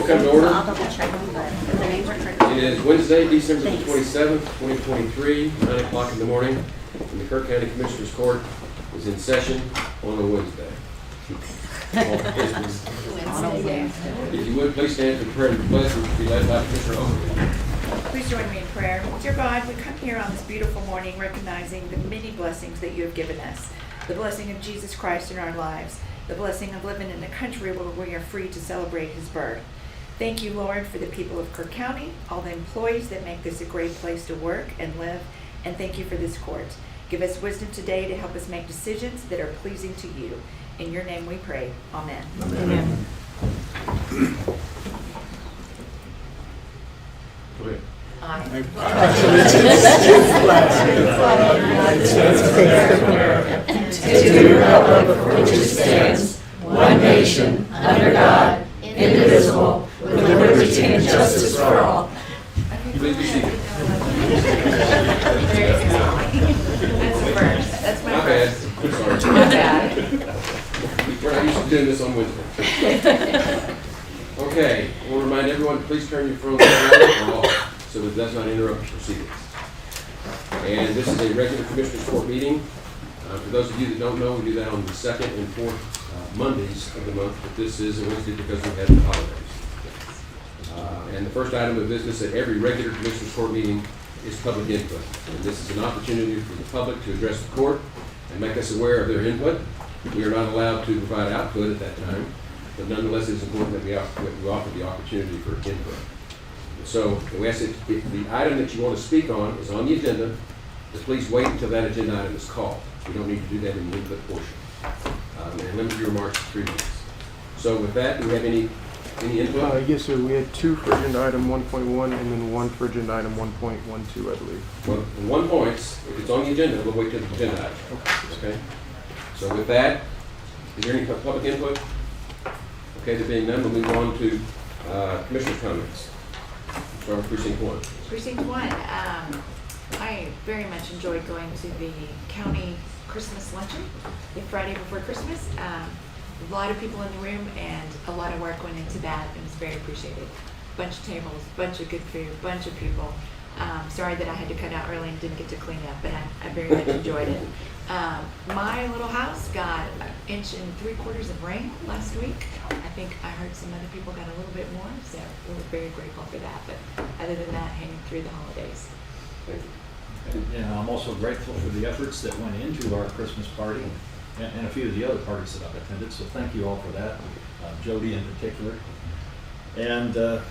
We'll come to order. I'll double check them, but if the names are correct. It is Wednesday, December the Thanks. 27th, 2023, 9 o'clock in the morning, and the Kerr County Commissioners Court is in session on a Wednesday. All business. If you would, please stand for prayer and pledge, which will be led by Commissioner Overby. Please join me in prayer. Dear God, we come here on this beautiful morning recognizing the many blessings that you have given us. The blessing of Jesus Christ in our lives. The blessing of living in a country where we are free to celebrate his birth. Thank you, Lord, for the people of Kerr County, all the employees that make this a great place to work and live, and thank you for this court. Give us wisdom today to help us make decisions that are pleasing to you. In your name we pray. Amen. Amen. Go ahead. To the republic for which it stands, one nation, under God, indivisible, with liberty and justice for all. Please be seated. That's the first. That's my My first. bad. Sorry. My bad. We're not used to doing this on Wednesday. Okay, I want to remind everyone, please turn your phones off so that it does not interrupt the proceedings. And this is a regular Commissioners Court meeting. For those of you that don't know, we do that on the second and fourth Mondays of the month, but this is a Wednesday because we had the holidays. And the first item of business at every regular Commissioners Court meeting is public input. And this is an opportunity for the public to address the court and make us aware of their input. We are not allowed to provide output at that time, but nonetheless, it is important that we offer the opportunity for input. So we ask that if the item that you want to speak on is on the agenda, to please wait until that agenda item is called. We don't need to do that in the input portion. And limit your remarks to 3 minutes. So with that, do we have any input? Yes, sir. We had 2 for agenda item 1.1 and then 1 for agenda item 1.12, I believe. Well, in 1 point, if it's on the agenda, we'll wait till the agenda item. Okay? So with that, is there any public input? Okay, there being none, we'll move on to Commissioner's comments. Start with Precinct 1. Precinct 1, I very much enjoyed going to the county Christmas luncheon the Friday before Christmas. A lot of people in the room and a lot of work went into that. It was very appreciated. Bunch of tables, bunch of good food, bunch of people. Sorry that I had to cut out early and didn't get to clean up, but I very much enjoyed it. My little house got 1 3/4 inches of rain last week. I think I heard some other people got a little bit more, so we were very grateful for that. But other than that, hanging through the holidays. Thank you. And I'm also grateful for the efforts that went into our Christmas party and a few of the other parties that I've attended. So thank you all for that, Jody in particular. And I'm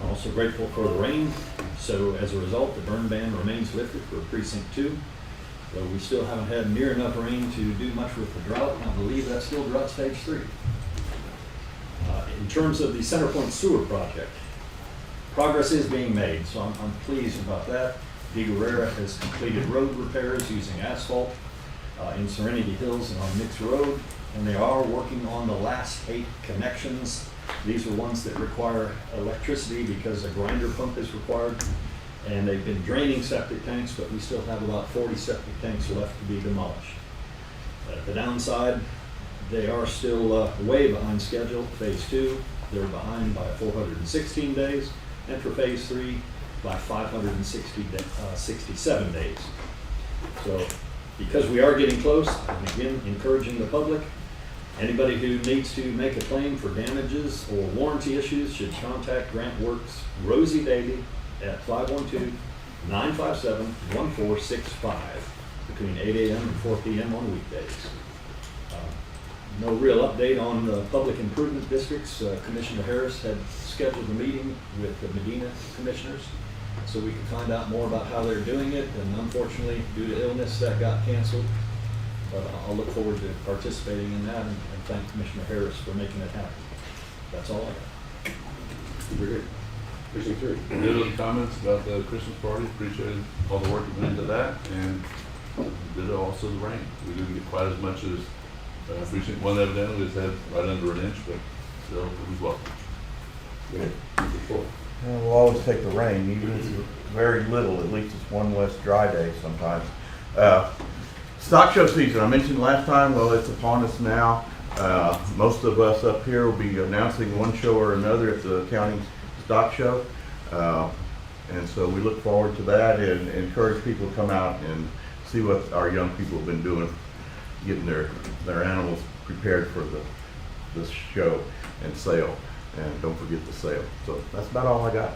also grateful for the rain. So as a result, the burn ban remains lifted for Precinct 2. Though we still haven't had near enough rain to do much with the drought. I believe that's still drought stage 3. In terms of the Centerpoint Sewer Project, progress is being made, so I'm pleased about that. De Guerrera has completed road repairs using asphalt in Serenity Hills and on Nix Road, and they are working on the last 8 connections. These are ones that require electricity because a grinder pump is required, and they've been draining septic tanks, but we still have about 40 septic tanks left to be demolished. The downside, they are still way behind schedule. Phase 2, they're behind by 416 days, and for Phase 3, by 567 days. So because we are getting close, I'm again encouraging the public, anybody who needs to make a claim for damages or warranty issues should contact Grant Works Rosie Davey at 512-957-1465 between 8 a.m. and 4 p.m. on weekdays. No real update on the public improvement districts. Commissioner Harris had scheduled a meeting with the Medina commissioners so we could find out more about how they're doing it, and unfortunately, due to illness, that got canceled. But I'll look forward to participating in that and thank Commissioner Harris for making it happen. That's all I got. Very good. Precinct 3. Any other comments about the Christmas party? Appreciated all the work that went into that, and did also the rain. We didn't get quite as much as Precinct 1 evidently has had, right under an inch, but still, it was welcome. Good. Precinct 4. We'll always take the rain, even if it's very little. At least it's one less dry day sometimes. Stock show season, I mentioned last time, well, it's upon us now. Most of us up here will be announcing one show or another at the county stock show. And so we look forward to that and encourage people to come out and see what our young people have been doing, getting their animals prepared for this show and sale. And don't forget the sale. So that's about all I got.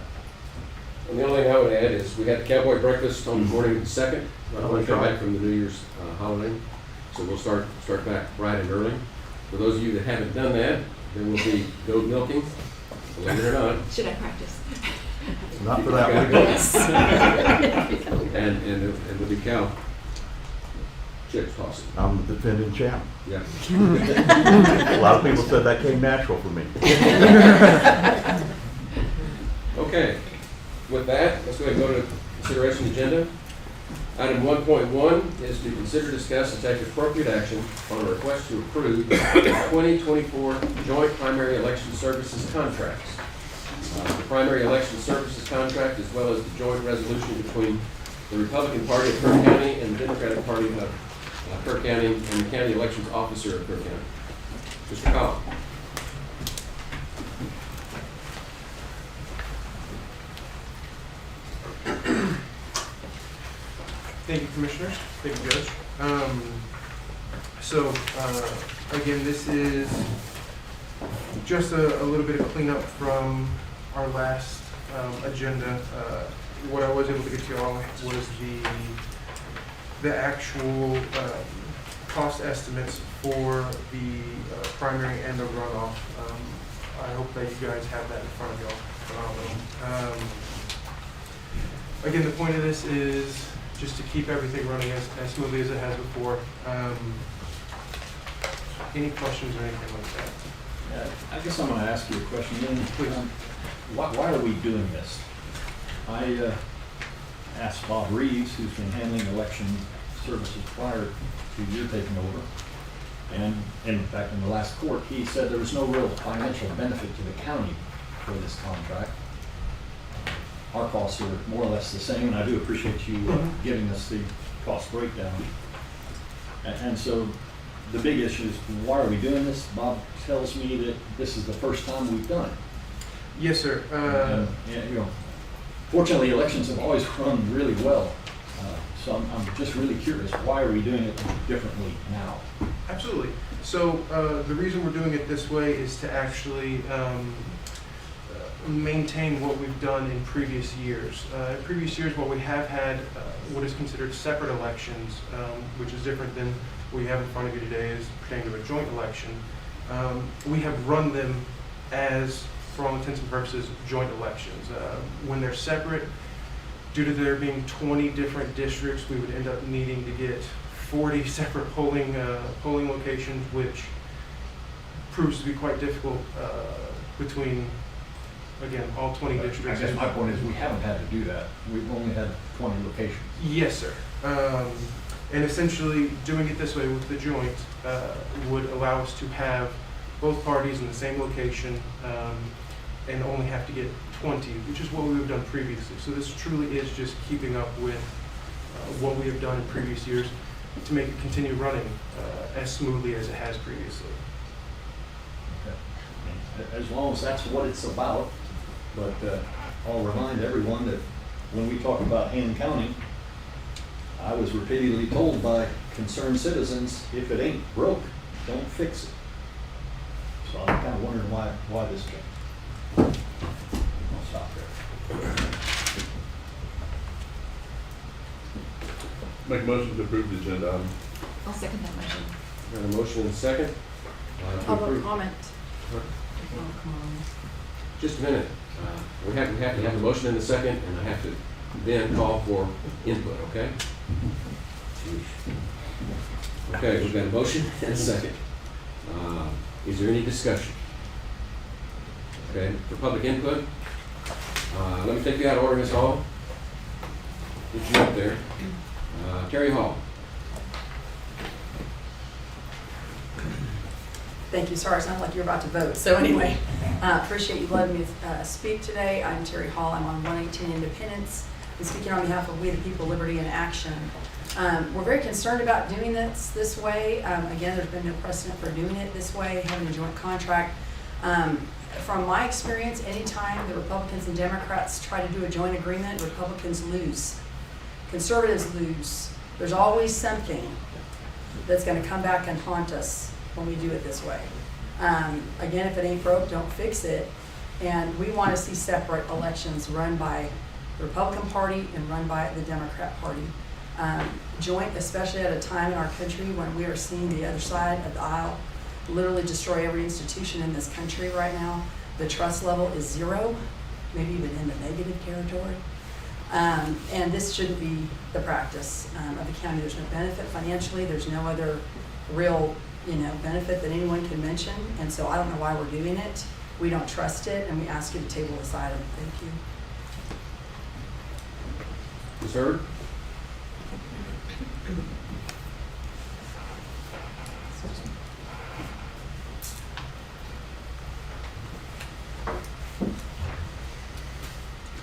And the only thing I would add is we had the cowboy breakfast on the morning of the 2nd, right when we come back from the New Year's holiday. So we'll start back bright and early. For those of you that haven't done that, there will be goat milking, believe it or not. Should I practice? Not for that one. And there'll be cow chips tossing. I'm the defending champ. Yeah. A lot of people said that came natural for me. Okay, with that, let's go ahead and go to consideration agenda. Item 1.1 is to consider, discuss, and take appropriate action on a request to approve the 2024 joint primary election services contracts. The primary election services contract, as well as the joint resolution between the Republican Party of Kerr County and the Democratic Party of Kerr County and the County Elections Officer of Kerr County. Mr. Collins. Thank you, Commissioners. Thank you, Judge. Again, this is just a little bit of cleanup from our last agenda. What I was able to get to y'all was the actual cost estimates for the primary and the runoff. I hope that you guys have that in front of y'all. Again, the point of this is just to keep everything running as smoothly as it has before. Any questions or anything like that? I guess I'm going to ask you a question, Lynn. Please. Why are we doing this? I asked Bob Reeves, who's been handling election services prior to your taking over, and in fact, in the last court, he said there was no real financial benefit to the county for this contract. Our costs are more or less the same, and I do appreciate you giving us the cost breakdown. And so the big issue is, why are we doing this? Bob tells me that this is the first time we've done it. Yes, sir. And, fortunately, elections have always run really well. So I'm just really curious, why are we doing it differently now? Absolutely. So the reason we're doing it this way is to actually maintain what we've done in previous years. In previous years, what we have had what is considered separate elections, which is different than what you have in front of you today is pertaining to a joint election. We have run them as, for all intents and purposes, joint elections. When they're separate, due to there being 20 different districts, we would end up needing to get 40 separate polling locations, which proves to be quite difficult between, again, all 20 districts. I guess my point is, we haven't had to do that. We've only had 20 locations. Yes, sir. And essentially, doing it this way with the joint would allow us to have both parties in the same location and only have to get 20, which is what we've done previously. So this truly is just keeping up with what we have done in previous years to make it continue running as smoothly as it has previously. Okay. As long as that's what it's about, but I'll remind everyone that when we talk about Hammond County, I was repeatedly told by concerned citizens, if it ain't broke, don't fix it. So I'm kind of wondering why this change. I'll stop there. Make a motion to approve the agenda item. I'll second that motion. Got a motion and a second. To Public approve. comment. Just a minute. We have to have a motion in a second, and I have to then call for input, okay? Okay, we've got a motion and a second. Is there any discussion? Okay, for public input, let me take you out of order, Ms. Hall. Get you up there. Terry Hall. Thank you. Sorry, it sounds like you're about to vote. So anyway, appreciate you letting me speak today. I'm Terry Hall. I'm on 118 Independence. I'm speaking on behalf of We the People, Liberty in Action. We're very concerned about doing this way. Again, there's been no precedent for doing it this way, having a joint contract. From my experience, anytime the Republicans and Democrats try to do a joint agreement, Republicans lose. Conservatives lose. There's always something that's going to come back and haunt us when we do it this way. Again, if it ain't broke, don't fix it. And we want to see separate elections run by the Republican Party and run by the Democrat Party. Joint, especially at a time in our country when we are seeing the other side of the aisle literally destroy every institution in this country right now. The trust level is zero, maybe even in the negative territory. And this shouldn't be the practice of the county. There's no benefit financially. There's no other real, benefit that anyone can mention. And so I don't know why we're doing it. We don't trust it, and we ask you to table this item. Thank you. Ms. Hurd?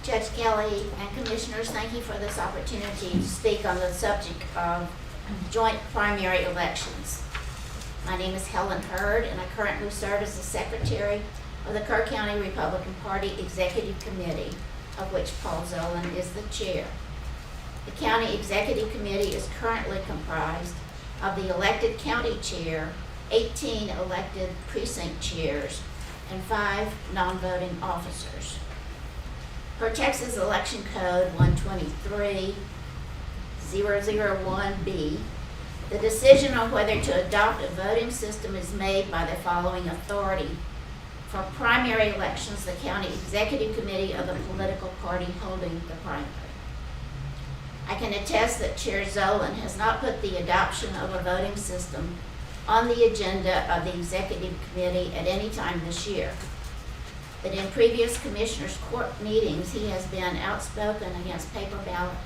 Judge Kelly and Commissioners, thank you for this opportunity to speak on the subject of joint primary elections. My name is Helen Hurd, and I currently serve as the Secretary of the Kerr County Republican Party Executive Committee, of which Paul Zolan is the chair. The County Executive Committee is currently comprised of the elected county chair, 18 elected precinct chairs, and 5 non-voting officers. Per Texas Election Code 123-001B, the decision on whether to adopt a voting system is made by the following authority. For primary elections, the County Executive Committee of the political party holding the primary. I can attest that Chair Zolan has not put the adoption of a voting system on the agenda of the Executive Committee at any time this year. But in previous Commissioners' Court meetings, he has been outspoken against paper ballot,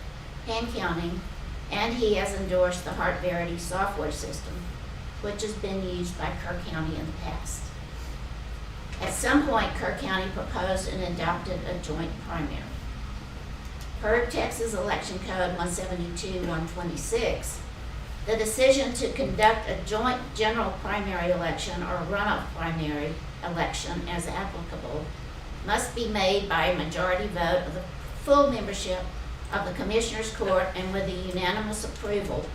hand counting, and he has endorsed the Heart Verity software system, which has been used by Kerr County in the past. At some point, Kerr County proposed and adopted a joint primary. Per Texas Election Code 172-126, the decision to conduct a joint general primary election or runoff primary election as applicable must be made by a majority vote of the full membership of the Commissioners Court and with the unanimous approval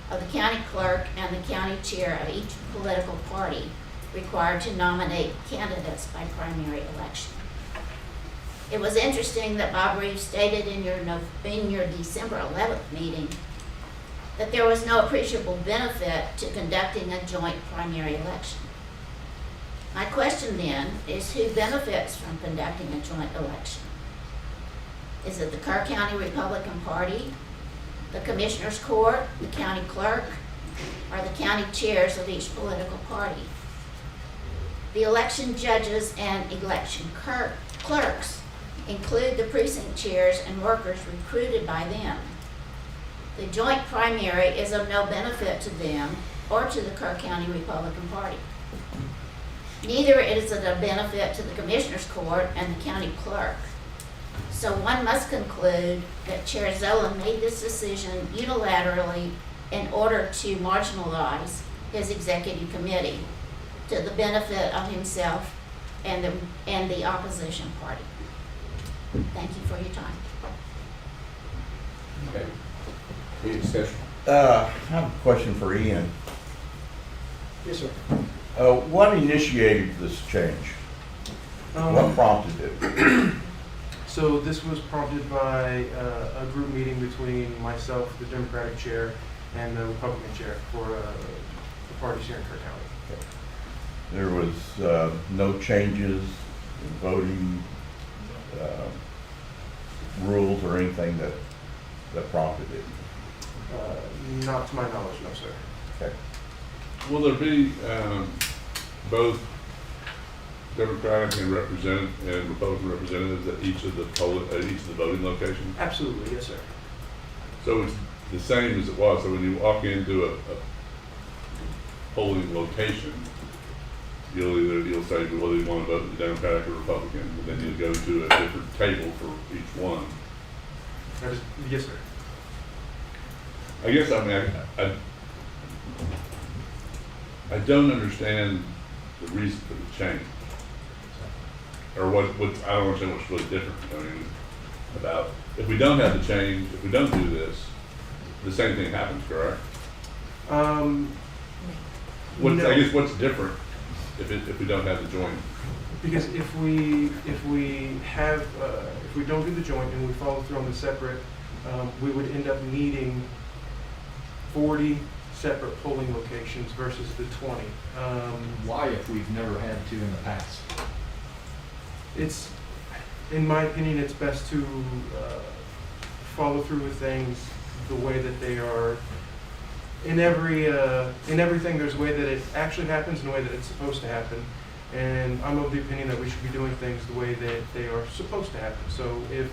of the county clerk and the county chair of each political party required to nominate candidates by primary election. It was interesting that Bob Reeves stated in your December 11th meeting that there was no appreciable benefit to conducting a joint primary election. My question then is, who benefits from conducting a joint election? Is it the Kerr County Republican Party, the Commissioners Court, the county clerk, or the county chairs of each political party? The election judges and election clerks include the precinct chairs and workers recruited by them. The joint primary is of no benefit to them or to the Kerr County Republican Party. Neither is it a benefit to the Commissioners Court and the county clerk. So one must conclude that Chair Zolan made this decision unilaterally in order to marginalize his executive committee to the benefit of himself and the opposition party. Thank you for your time. Okay. Any discussion? I have a question for Ian. Yes, sir. What initiated this change? What prompted it? So this was prompted by a group meeting between myself, the Democratic chair, and the Republican chair for the parties here in Kerr County. There was no changes in voting rules or anything that prompted it? Not to my knowledge, no, sir. Okay. Will there be both Democratic and Republican representatives at each of the voting locations? Absolutely, yes, sir. So it's the same as it was. So when you walk into a polling location, you'll say whether you want to vote the Democratic or Republican, and then you'll go to a different table for each one. Yes, sir. I guess, I mean, I don't understand the reason for the change. Or what, I don't understand what's really different, I mean, about, if we don't have the change, if we don't do this, the same thing happens, correct? What, No. I guess what's different if we don't have the joint? Because if we have, if we don't do the joint and we follow through on the separate, we would end up needing 40 separate polling locations versus the 20. Why, if we've never had to in the past? It's, in my opinion, it's best to follow through with things the way that they are. In everything, there's a way that it actually happens and a way that it's supposed to happen. And I'm of the opinion that we should be doing things the way that they are supposed to happen. So if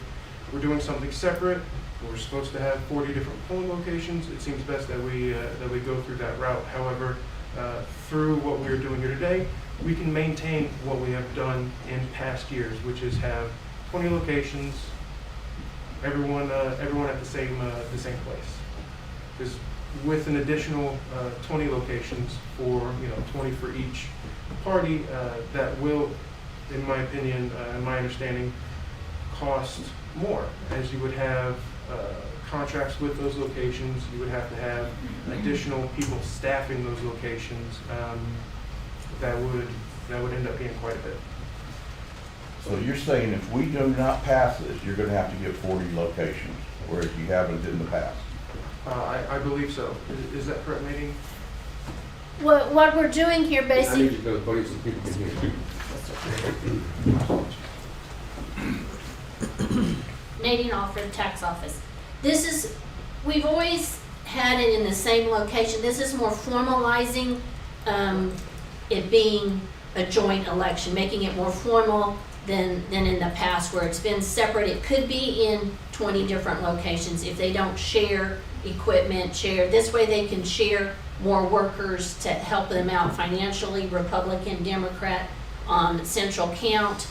we're doing something separate, we're supposed to have 40 different polling locations, it seems best that we go through that route. However, through what we're doing here today, we can maintain what we have done in past years, which is have 20 locations, everyone at the same place. Because with an additional 20 locations for 20 for each party, that will, in my opinion, and my understanding, cost more, as you would have contracts with those locations. You would have to have additional people staffing those locations. That would end up being quite a bit. So you're saying if we do not pass this, you're gonna have to get 40 locations, whereas you haven't in the past? I believe so. Is that correct, Nadine? What we're doing here I need basically, you to go to the podium so people can hear. Nadine Alford, tax office. We've always had it in the same location. This is more formalizing it being a joint election, making it more formal than in the past where it's been separate. It could be in 20 different locations if they don't share equipment, this way they can share more workers to help them out financially, Republican, Democrat, on central count,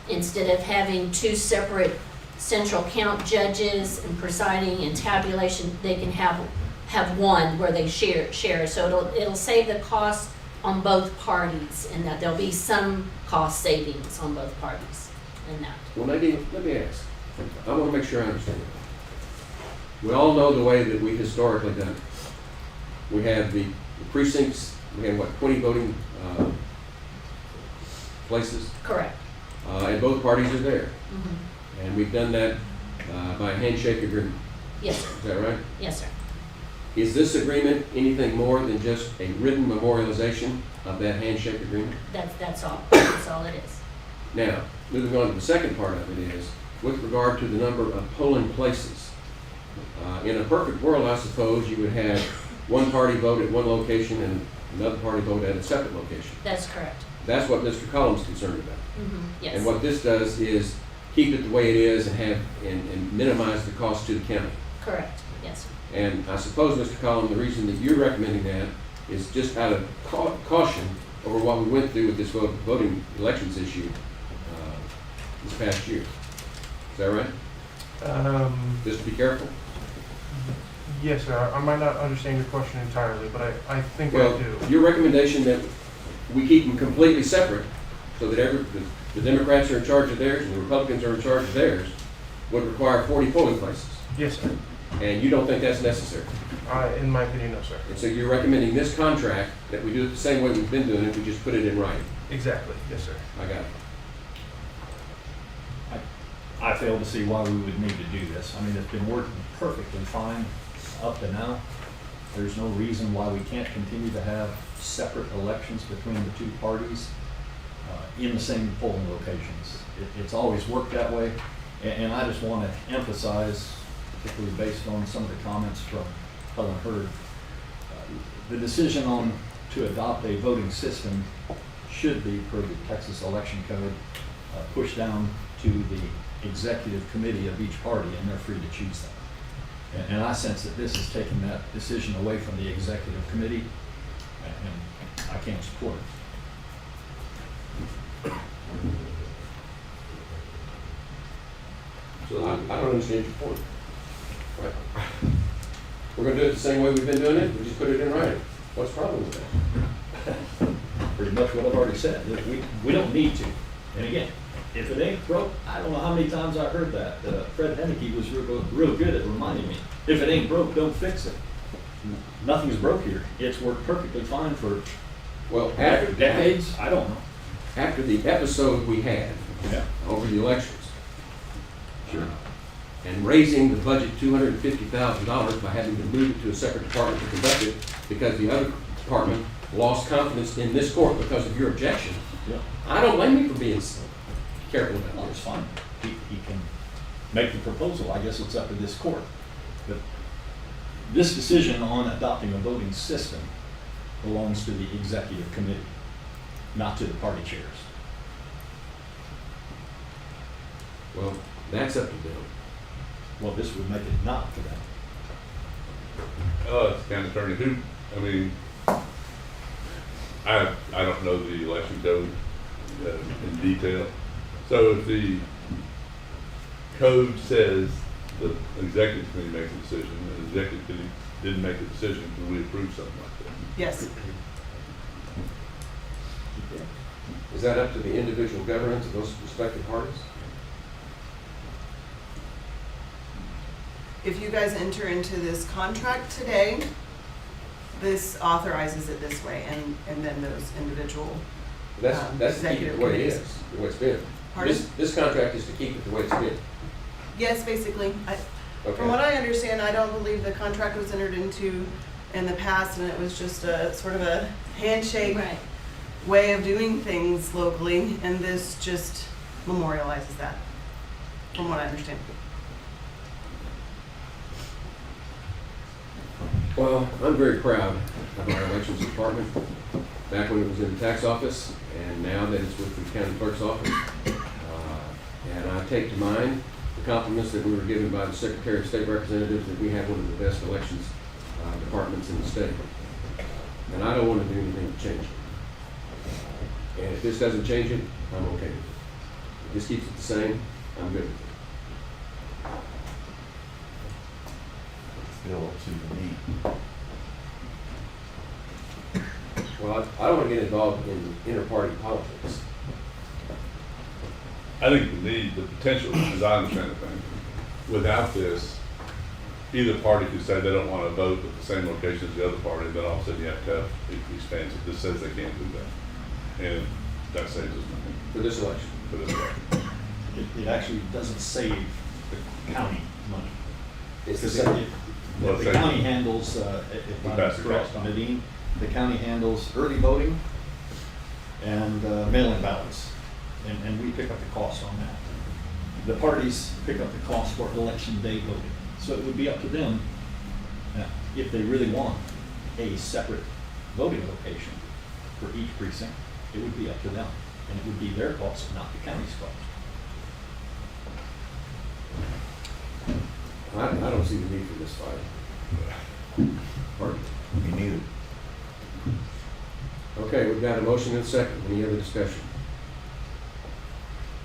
instead of having two separate central count judges and presiding and tabulation. They can have one where they share. So it'll save the cost on both parties, and that there'll be some cost savings on both parties in that. Well, Nadine, let me ask. I want to make sure I understand. We all know the way that we've historically done it. We have the precincts, we have 20 voting places, Correct. and both parties are there. Mhm. And we've done that by a handshake agreement. Yes, sir. Is that right? Yes, sir. Is this agreement anything more than just a written memorialization of that handshake agreement? That's all. That's all it is. Now, moving on to the second part of it is, with regard to the number of polling places. In a perfect world, I suppose, you would have one party vote at one location and another party vote at a separate location. That's correct. That's what Mr. Collins is concerned about. Yes. And what this does is keep it the way it is and minimize the cost to the county. Correct. Yes. And I suppose, Mr. Collins, the reason that you're recommending that is just out of caution over what we went through with this voting elections issue this past year. Is that right? Just to be careful? Yes, sir. I might not understand your question entirely, but I think I Well, do. your recommendation that we keep them completely separate so that the Democrats are in charge of theirs and the Republicans are in charge of theirs would require 40 polling places. Yes, sir. And you don't think that's necessary. In my opinion, no, sir. And so you're recommending this contract, that we do it the same way we've been doing it, we just put it in writing. Exactly. Yes, sir. I got it. I fail to see why we would need to do this. I mean, it's been working perfectly fine up to now. There's no reason why we can't continue to have separate elections between the two parties in the same polling locations. It's always worked that way, and I just want to emphasize, particularly based on some of the comments from Helen Hurd, the decision to adopt a voting system should be, per the Texas Election Code, pushed down to the executive committee of each party, and they're free to choose that. And I sense that this is taking that decision away from the executive committee, and I can't support it. So I don't understand your point. Right. We're gonna do it the same way we've been doing it, we just put it in writing. What's the problem with that? Pretty much what I've already said, that we don't need to. And again, if it ain't broke, I don't know how many times I heard that. Fred Henneke was real good at reminding me, if it ain't broke, don't fix it. Nothing's broke here. It's worked perfectly fine for Well, after decades, I don't know. after the episode we had Yeah. over the elections, and raising the budget $250,000 by having to move it to a separate department to conduct it because the other department lost confidence in this court because of your objection. Yeah. I don't blame you for being careful Well, about it's this. fine. He can make the proposal. I guess it's up to this court. But this decision on adopting a voting system belongs to the executive committee, not to the party chairs. Well, that's up to them. Well, this would make it not to them. It's county attorney, who, I mean, I don't know the election code in detail. So if the code says the executive committee makes a decision, and the executive committee didn't make a decision, can we approve something like that? Yes. Is that up to the individual governance of those respective parties? If you guys enter into this contract today, this authorizes it this way, and then those individual, That's the executive way it committees. is, the way it's been. Pardon? This contract is to keep it the way it's been. Yes, basically. Okay. From what I understand, I don't believe the contract was entered into in the past, and it was just a sort of a handshake way of doing things locally, and this just memorializes that, from what I understand. Well, I'm very proud of our elections department, back when it was in the tax office, and now that it's with the county clerk's office. And I take to mind the compliments that we were given by the Secretary of State Representatives that we have one of the best elections departments in the state. And I don't want to do anything to change it. And if this doesn't change it, I'm okay with it. If this keeps it the same, I'm good with it. Still up to the need. Well, I don't want to get involved in inter-party politics. I think the potential, as I understand the thing, without this, either party could say they don't want to vote at the same location as the other party, then all of a sudden you have to have expansion. This says they can't do that. And that saves us money For this election. for this election. It actually doesn't save the county money. It's the Because same. the county handles, if We I'm pass the correct, cost on. Nadine, the county handles early voting and mail-in ballots, and we pick up the cost on that. The parties pick up the cost for election day voting, so it would be up to them if they really want a separate voting location for each precinct. It would be up to them, and it would be their cost, not the county's cost. I don't see the need for this fight. Pardon me. Me neither. Okay, we've got a motion and a second. Any other discussion?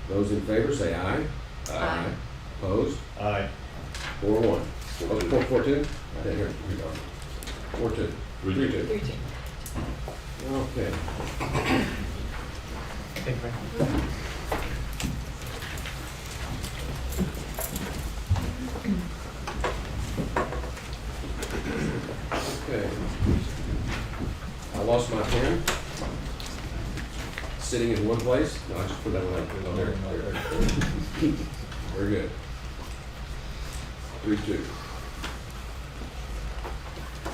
Those in favor say aye. Aye. Opposed? Aye. 4-1. Oh, 4-2? I didn't hear it. 4-2. 3-2. Okay. Thank you, Mayor. Okay. I lost my pen. Sitting in one place. No, I just put that one there. Very good. 3-2.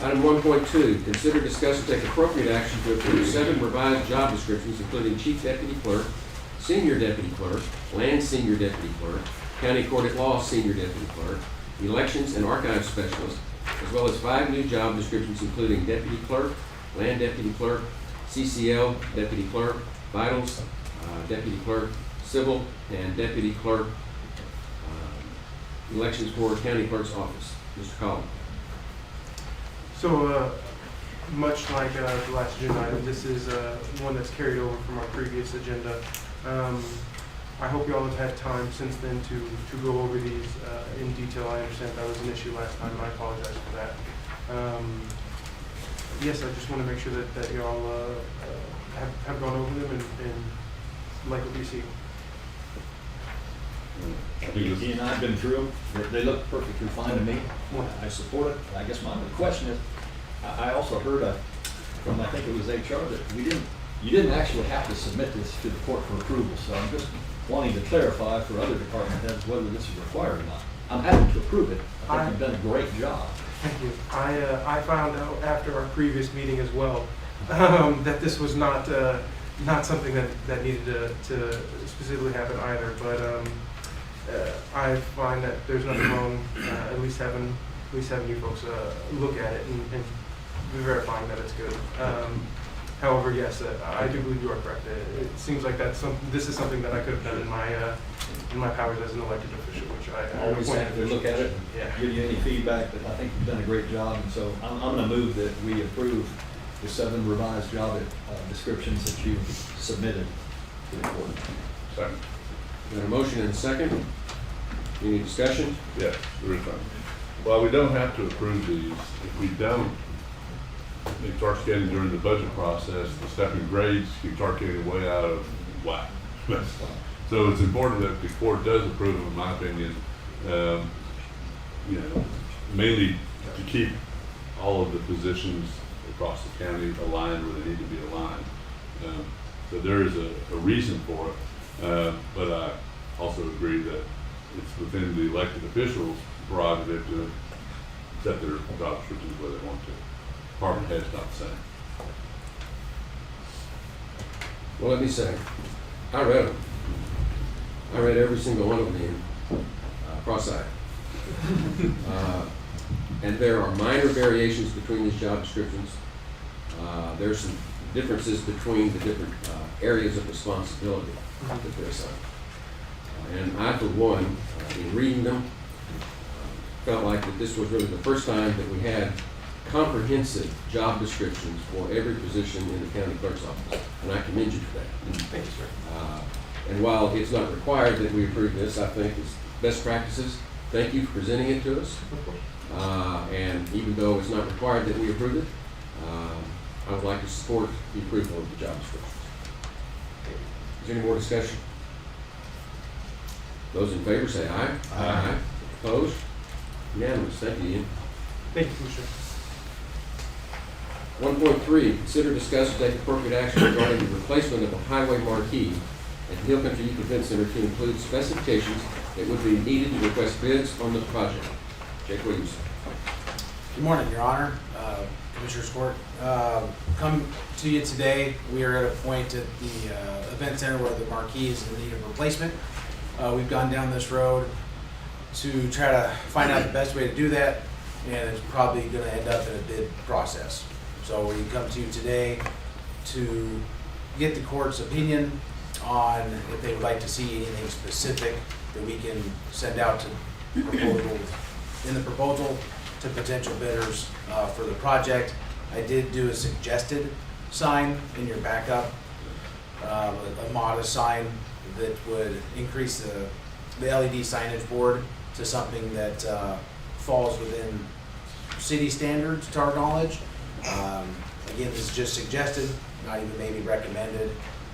Item 1.2, consider, discuss, and take appropriate action to approve 7 revised job descriptions, including chief deputy clerk, senior deputy clerk, land senior deputy clerk, county court at law senior deputy clerk, elections and archives specialist, as well as 5 new job descriptions, including deputy clerk, land deputy clerk, CCL deputy clerk, vitals deputy clerk, civil, and deputy clerk, elections for county clerk's office. Mr. Collins. So, much like the last agenda item, this is one that's carried over from our previous agenda. I hope you all have had time since then to go over these in detail. I understand that was an issue last time, and I apologize for that. Yes, I just want to make sure that y'all have gone over them and like what you see. I think He this, and I have been through them. They look perfectly fine to me. I support it. I guess my question is, I also heard from, I think it was HR, that you didn't actually have to submit this to the court for approval. So I'm just wanting to clarify for other department heads whether this is required or not. I'm happy to approve it. I think you've done a great job. Thank you. I found out after our previous meeting as well that this was not something that needed to specifically happen either. But I find that there's nothing wrong at least having you folks look at it and verifying that it's good. However, yes, I do believe you are correct. It seems like this is something that I could have done in my powers as an elected official, which I Always happy to look at it, Yeah. give you any feedback, but I think you've done a great job. And so I'm going to move that we approve the 7 revised job descriptions that you submitted to the court. second. Got a motion and a second. Any discussion? Yes, there is none. Well, we don't have to approve these. If we don't, it starts getting during the budget process, the stepping grades can start getting way out of whack. So it's important that the court does approve them, in my opinion, mainly to keep all of the positions across the county aligned where they need to be aligned. So there is a reason for it, but I also agree that it's within the elected officials' prerogative to set their job descriptions where they want to. Department head's not the same. Well, let me say, I read them. I read every single one of them in cross-eyed. And there are minor variations between these job descriptions. There's some differences between the different areas of responsibility that they're assigned. And I, for one, in reading them, felt like that this was really the first time that we had comprehensive job descriptions for every position in the county clerk's office. And I commend you for that. Thank you, sir. And while it's not required that we approve this, I think it's best practices. Thank you for presenting it to us. And even though it's not required that we approve it, I would like to support the approval of the job descriptions. Is there any more discussion? Those in favor say aye. Aye. Opposed? Unanimous. Thank you, Ian. Thank you, Commissioner. 1.3, consider, discuss, and take appropriate action regarding the replacement of a highway marquee at the Hill Country Youth Event Center to include specifications that would be needed to request bids on the project. Jake Williams. Good morning, Your Honor, Commissioner's Court. Come to you today. We are at a point at the event center where the marquee is in need of replacement. We've gone down this road to try to find out the best way to do that, and it's probably going to end up in a bid process. So we come to you today to get the court's opinion on if they would like to see anything specific that we can send out to proposal to potential bidders for the project. I did do a suggested sign in your backup, a modest sign that would increase the LED signage board to something that falls within city standards to our knowledge. Again, this is just suggested, not even maybe recommended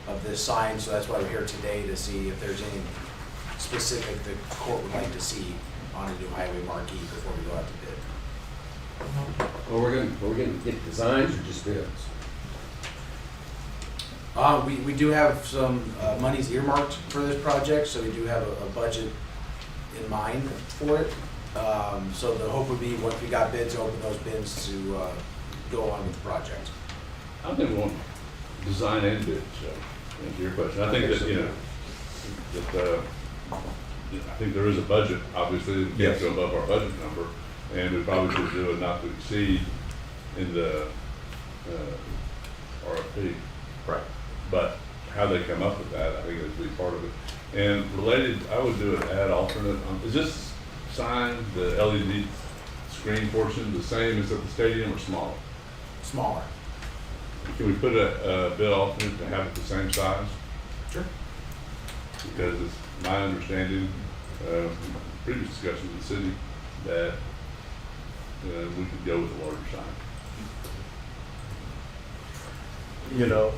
of this sign, so that's why we're here today to see if there's any specific the court would like to see on a new highway marquee before we go out to bid. Well, we're going to get designs or just bids? We do have some monies earmarked for this project, so we do have a budget in mind for it. So the hope would be once we got bids, open those bids to go on with the project. I think we want design and bid, so, to answer your question. I think that, that, I think there is a budget, obviously, we can't go above our budget number, and we probably should do it not to exceed in the RFP. Right. But how they come up with that, I think is be part of it. And related, I would do an ad alternate. Is this sign, the LED screen portion, the same as at the stadium or smaller? Smaller. Can we put a bid alternate to have it the same size? Sure. Because it's my understanding, from previous discussions with the city, that we could go with a larger sign. You know,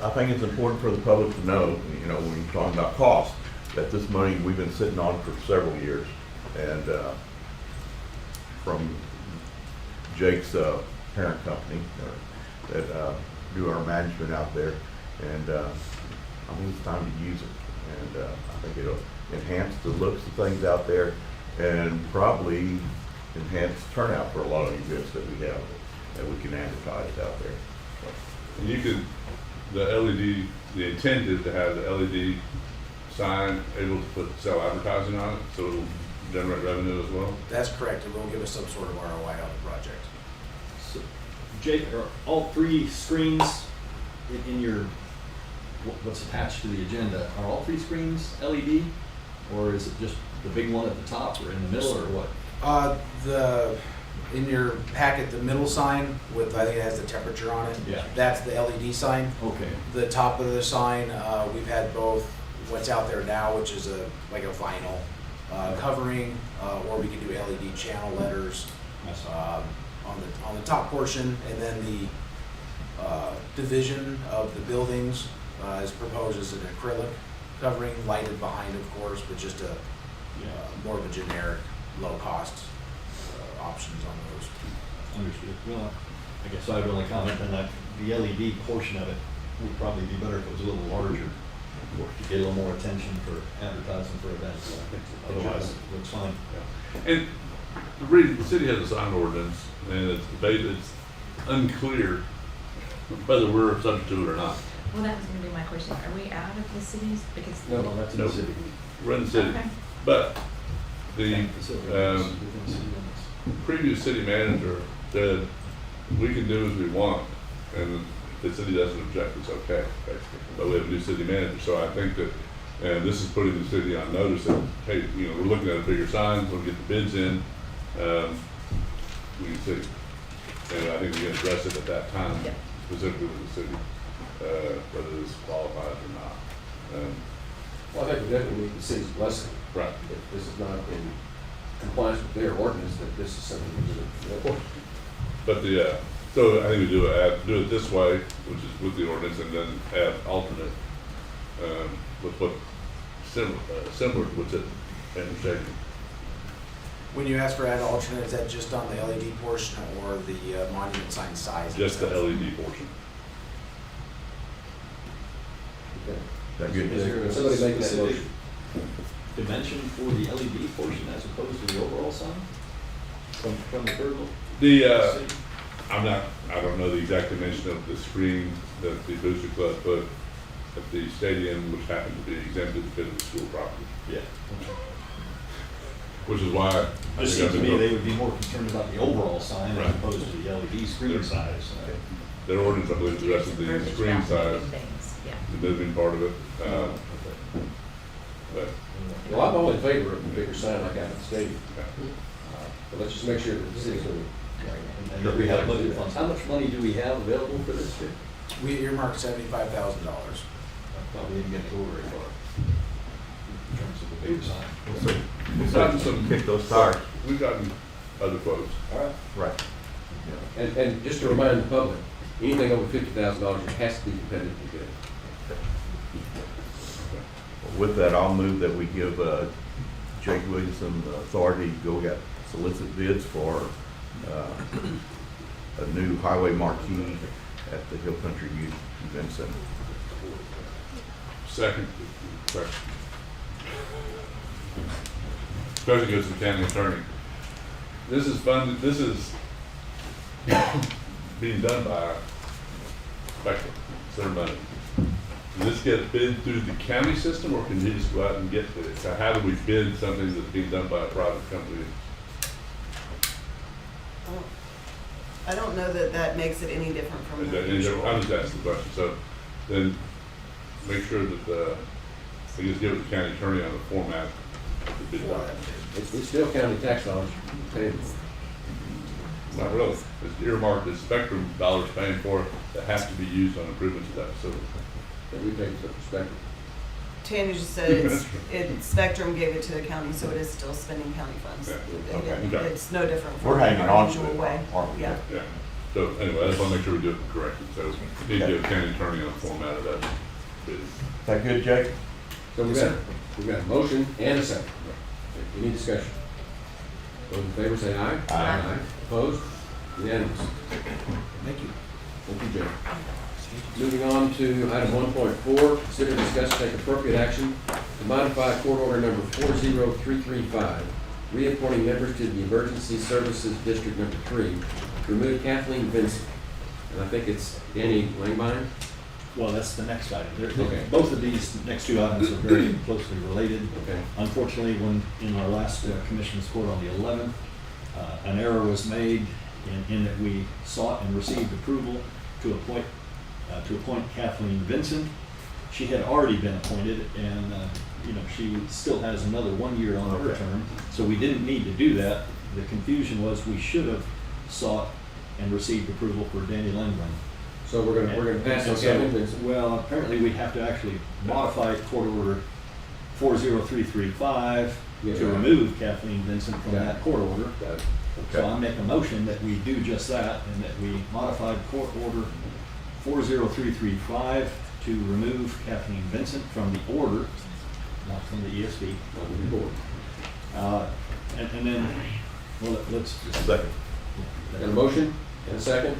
I think it's important for the public to know, you know, when you're talking about cost, that this money we've been sitting on for several years. And from Jake's parent company that do our management out there. And I think it's time to use it. And I think it'll enhance the looks of things out there and probably enhance turnout for a lot of events that we have that we can advertise out there. And you could, the LED, the intent is to have the LED sign able to sell advertising on it, so it'll generate revenue as well. That's correct. It will give us some sort of ROI on the project. So, Jake, are all three screens in your, what's attached to the agenda, are all three screens LED? Or is it just the big one at the top or in the middle or what? In your packet, the middle sign with, I think it has the temperature on it. Yeah. That's the LED sign. Okay. The top of the sign, we've had both what's out there now, which is like a vinyl covering, or we can do LED channel letters on the top portion, and then the division of the buildings is proposed as an acrylic covering, lighted behind, of course, but just more of a generic, low cost options on those. Understood. Well, I guess I would only comment on that the LED portion of it would probably be better if it was a little larger, to get a little more attention for advertising for events. Otherwise, it looks fine. Yeah. And the reason, the city has a sign ordinance, and it's debated, it's unclear whether we're subject to it or not. Well, that was gonna be my question. Are we out of the cities? Because. No, That's in No. the city. We're in the city. Okay. But the Facility within city limits. previous city manager said, we can do as we want, and if the city doesn't object, it's okay, basically. But we have a new city manager, so I think that, and this is putting the city on notice that, hey, you know, we're looking at a bigger sign, we'll get the bids in, we can see. And I think we can address it at that time, Yep. specifically with the city, whether this qualifies or not. Well, I think we definitely need the city's blessing. Right. If this is not in compliance with their ordinance, that this is something we do. But the, so I think we do it this way, which is with the ordinance, and then add alternate, with what similar to what's it in the shading. When you ask for add alternate, is that just on the LED portion or the monument sign size? Just the itself? LED portion. Okay. That good? Is there a Somebody make that specific motion. dimension for the LED portion as opposed to the overall sign? From the Kerr? The, I don't know the exact dimension of the screen that the Booster Club put at the stadium, which happened to be exempted because of the school property. Yeah. Which is why I Just think seems to I've me been, they would be more concerned about the overall sign Right. as opposed to the LED screen size. their ordinance, I believe, addresses the Verbiage screen about size, moving things, yeah. the moving part of it. But, Well, I'm all in favor of a bigger sign like out at the stadium. yeah. But let's just make sure that the city's going And that we have budget funds. How much money do we have available for this year? We earmarked $75,000. I thought we didn't get to go very far in terms of the bigger sign. So, We've gotten some, kick those tires. we've gotten other quotes. All right. Right. and just to remind the public, anything over $50,000, it has to be competitively bid. With that, I'll move that we give Jake Williamson the authority to go get solicit bids for a new highway marquee at the Hill Country Youth Event Center. Second question. Question goes to the county attorney. This is funded, this is being done by Spectrum, center money. Does this get bid through the county system, or can you just go out and get bids? So how do we bid something that's being done by a private company? I don't know that that makes it any different from And the I'm usual. just asking the question. So then make sure that, we just give it to the county attorney on the format of the bid document. It's still county tax dollars paid for. Not really. It's earmarked as Spectrum dollars paying for it that has to be used on improvements to that facility. That we take into perspective. Tanya just said Spectrum gave it to the county, so it is still spending county funds. Yeah, They okay. didn't- Okay. It's no different We're from hanging our on to usual it, way. aren't we? Yeah. Yeah. So anyway, I just want to make sure we do it correctly. So we need to give county attorney a format of that bid. Is that good, Jake? So we've got a motion and a second. Any discussion? Those in favor say aye. Aye. Opposed? Unanimous. Thank you. Thank you, Jay. Moving on to item 1.4, consider, discuss, and take appropriate action to modify court order number 40335, reappointing members to the Emergency Services District Number 3, to remove Kathleen Vincent. And I think it's Danny Langbine. Well, that's the next item. Okay. Both of these next two items are very closely related. Okay. Unfortunately, when in our last Commission's Court on the 11th, an error was made in that we sought and received approval to appoint Kathleen Vincent. She had already been appointed, and she still has another 1 year on her Okay. term, so we didn't need to do that. The confusion was we should have sought and received approval for Danny Langman. So we're gonna pass on And so- Kathleen Vincent. Well, apparently we have to actually modify court order 40335 Yeah. to remove Kathleen Vincent from Got it. that court order. Got it. So I make a motion that we do just that, and that we modified court order 40335 to remove Kathleen Vincent from the order, not from the ESB. On the board. And then, well, let's just. Second. Got a motion and a second.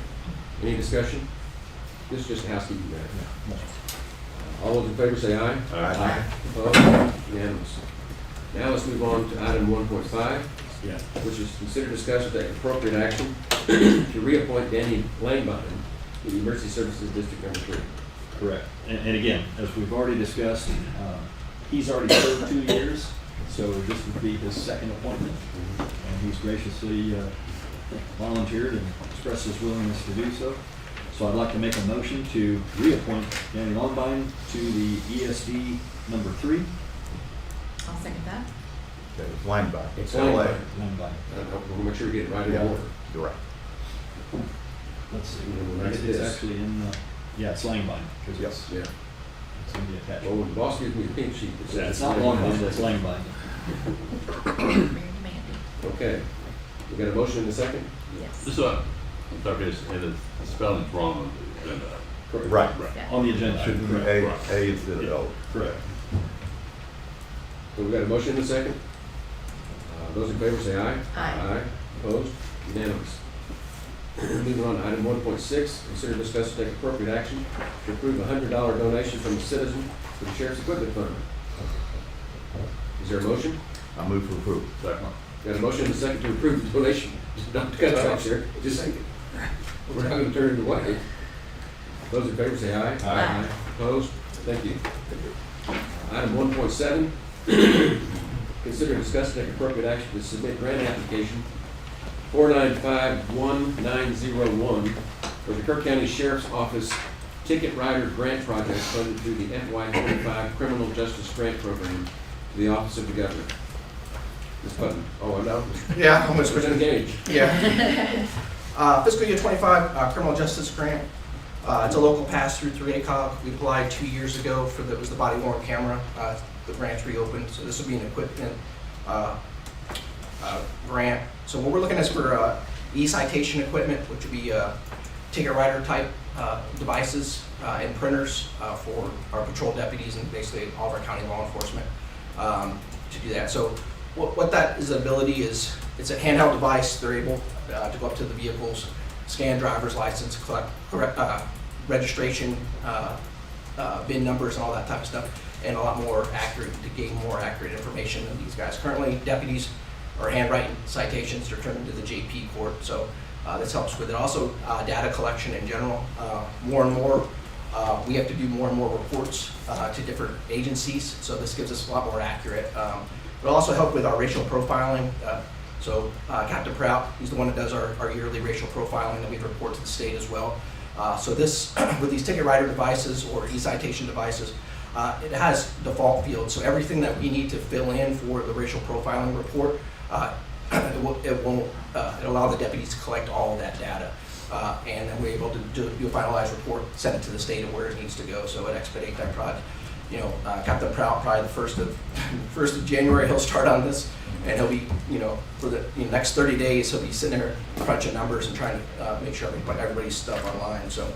Any discussion? This is just a housekeeping matter. All those in favor say aye. Aye. Opposed? Unanimous. Now let's move on to item 1.5, Yeah. which is consider, discuss, and take appropriate action to reappoint Danny Langbine to the Emergency Services District Number 3. Correct. And again, as we've already discussed, he's already served 2 years, so this would be his second appointment. And he's graciously volunteered and expressed his willingness to do so. So I'd like to make a motion to reappoint Danny Longbine to the ESD number 3. I'll second that. Okay, it's line by. It's LA. Langbine. Longbine. We'll make sure we get it right in Yeah. order. You're right. Let's see. We'll write It's this. actually in, it's Langbine, because Yep. it's Yeah. in the Well, attachment. when the boss gives me the pink sheet, it says. Yeah, it's not Longbine, it's Langbine. Very demanding. Okay. We got a motion and a second? Yes. Just I'm sorry, and the spelling's wrong on the agenda. Correct. Right. Yeah. On the agenda. Should be Correct. A instead of Yeah, O. correct. So we got a motion and a second. Those in favor say aye. Aye. Opposed? Unanimous. Moving on to item 1.6, consider, discuss, and take appropriate action to approve a $100 donation from a citizen to the Sheriff's Equipment Fund. Is there a motion? I move for approval. Second. Got a motion and a second to approve the donation. Don't cut it off, Sheriff. Just a second. We're not going to turn it away. Those in favor say aye. Aye. Opposed? Thank you. Item 1.7, consider, discuss, and take appropriate action to submit grant application 4951901 for the Kerr County Sheriff's Office Ticket Rider Grant Project funded through the FY25 Criminal Justice Grant Program to the Office of the Governor. Ms. Putnam. Oh, I know. Yeah, I'm Mr. Engage. Yeah. Fiscal year 25 criminal justice grant. It's a local pass-through through ACOG. We applied 2 years ago for it was the body worn camera. The grant's reopened, so this will be an equipment grant. So what we're looking at is for e-citation equipment, which would be ticket writer type devices and printers for our patrol deputies and basically all of our county law enforcement to do that. So what that is ability is, it's a handheld device. They're able to go up to the vehicles, scan driver's license, collect registration, VIN numbers and all that type of stuff, and a lot more accurate, to gain more accurate information than these guys. Currently, deputies are handwriting citations, they're turning to the JP court, so this helps with it. Also, data collection in general. More and more, we have to do more and more reports to different agencies, so this gives us a lot more accurate. It'll also help with our racial profiling. So Captain Prout, he's the one that does our yearly racial profiling that we report to the state as well. So this, with these ticket writer devices or e-citation devices, it has default fields. So everything that we need to fill in for the racial profiling report, it'll allow the deputies to collect all of that data. And then we're able to do a finalized report, send it to the state of where it needs to go, so it expedites that Captain Prout, probably the first of January, he'll start on this, and he'll be, for the next 30 days, he'll be sitting there crunching numbers and trying to make sure everybody's stuff online. So,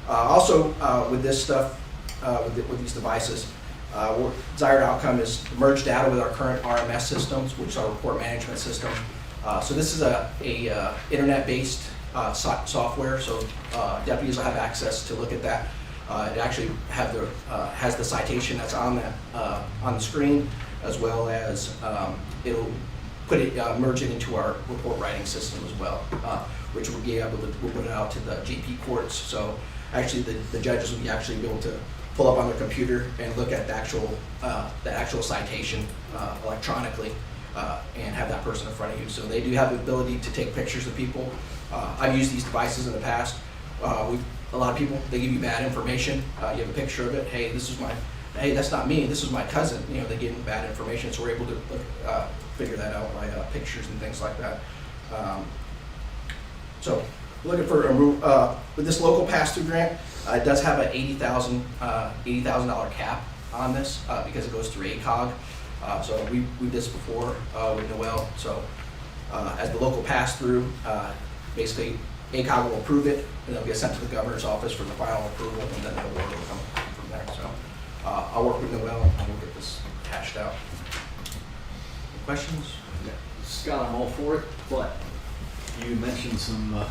also with this stuff, with these devices, desired outcome is to merge data with our current RMS systems, which is our report management system. So this is a internet-based software, so deputies will have access to look at that. It actually has the citation that's on the screen, as well as it'll merge it into our report writing system as well, which we'll be able to put it out to the GP courts. So actually, the judges will be able to pull up on their computer and look at the actual citation electronically, and have that person in front of you. So they do have the ability to take pictures of people. I've used these devices in the past. A lot of people, they give you bad information. You have a picture of it. Hey, hey, that's not me. This is my cousin. They give them bad information. So we're able to figure that out by pictures and things like that. So looking for with this local pass-through grant, it does have an $80,000 cap on this because it goes through ACOG. So we did this before with Noel. So as the local pass-through, basically ACOG will approve it, and it'll get sent to the governor's office for the final approval, and then the award will come from there. So I'll work with Noel, and we'll get this hashed out. Questions? Scott, I'm all for it, but you mentioned some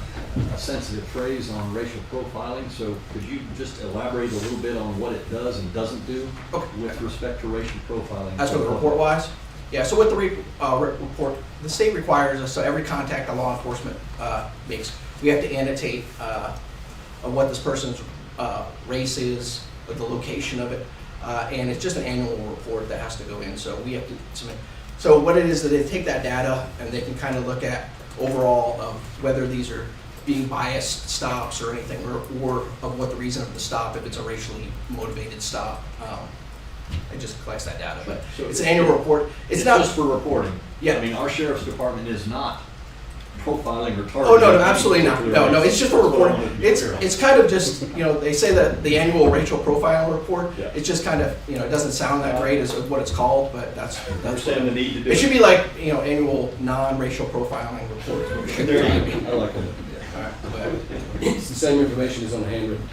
sensitive phrase on racial profiling, so could you just elaborate a little bit on what it does and doesn't do with respect to racial profiling? As for the report-wise? Yeah, so with the report, the state requires us, so every contact a law enforcement makes, we have to annotate what this person's race is, the location of it, and it's just an annual report that has to go in, so we have to submit. So what it is that they take that data and they can kind of look at overall of whether these are being biased stops or anything, or of what the reason of the stop, if it's a racially motivated stop. It just collects that data, but so it's an annual report. It's not just for reporting. Yeah. I mean, our sheriff's department is not profiling or targeting. Oh, no, absolutely not. No, it's just for reporting. It's It's kind of just, they say that the annual racial profiling report, Yeah. it's just kind of, it doesn't sound that great as what it's called, but that's understand the need to do it should be like, annual non-racial profiling report. There you go. I like that. All right, but- It's the same information as on the handwritten.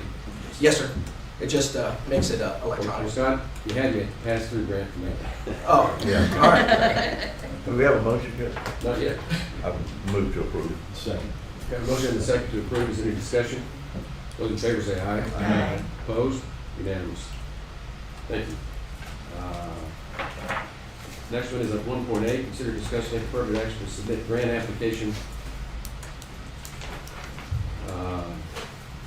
Yes, sir. It just makes it Well, electronic. Scott, you had your pass-through grant from that. Oh, Yeah. all right. Do we have a motion yet? Not yet. I move to approve. Second. Got a motion and a second to approve. Is there any discussion? Those in favor say aye. Aye. Opposed? Unanimous. Thank you. Next one is at 1.8. Consider discussing and take further action to submit grant application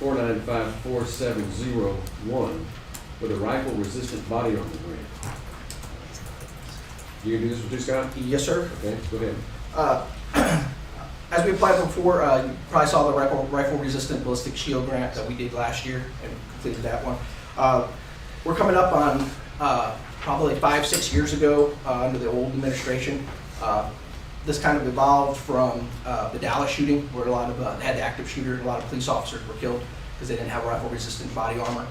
4954701 for the rifle-resistant body armor grant. You gonna do this one too, Scott? Yes, sir. Okay, go ahead. As we applied before, you probably saw the rifle-resistant ballistic shield grant that we did last year and completed that one. We're coming up on probably 5-6 years ago under the old administration. This kind of evolved from the Dallas shooting, where a lot of had the active shooter, and a lot of police officers were killed because they didn't have rifle-resistant body armor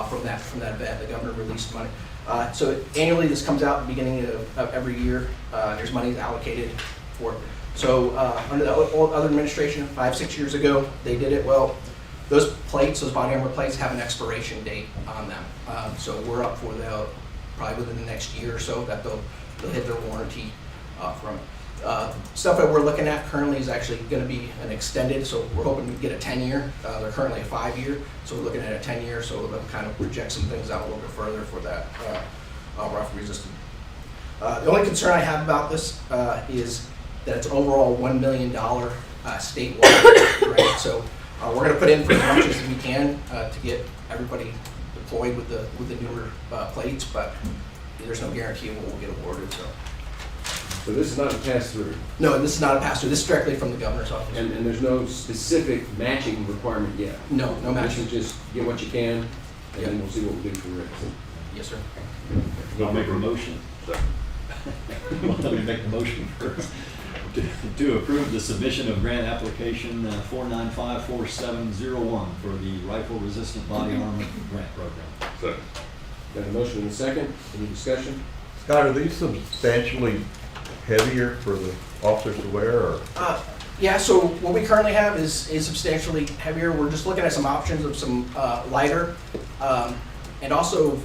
from that event. The governor released money. So annually, this comes out at the beginning of every year. There's money allocated for it. So under the other administration, 5-6 years ago, they did it. Well, those plates, those body armor plates, have an expiration date on them. So we're up for probably within the next year or so that they'll hit their warranty from it. Stuff that we're looking at currently is actually going to be an extended, so we're hoping to get a 10-year. They're currently a 5-year, so we're looking at a 10-year, so we'll kind of project some things out a little bit further for that rifle resistant. The only concern I have about this is that it's overall $1 million statewide grant. So we're going to put in for as much as we can to get everybody deployed with the newer plates, but there's no guarantee of what we'll get awarded. So this is not a pass-through, No, this is not a pass-through. This is directly from the governor's office. and there's no specific matching requirement yet. No This matching. is just get what you can, and then we'll see what we do for the rest. Yes, sir. I'll make a motion. Let me make the motion first. To approve the submission of grant application 4954701 for the rifle-resistant body armor grant program. Second. Got a motion and a second. Any discussion? Scott, are these substantially heavier for the officers to wear, or? Yeah, so what we currently have is substantially heavier. We're just looking at some options of some lighter, and also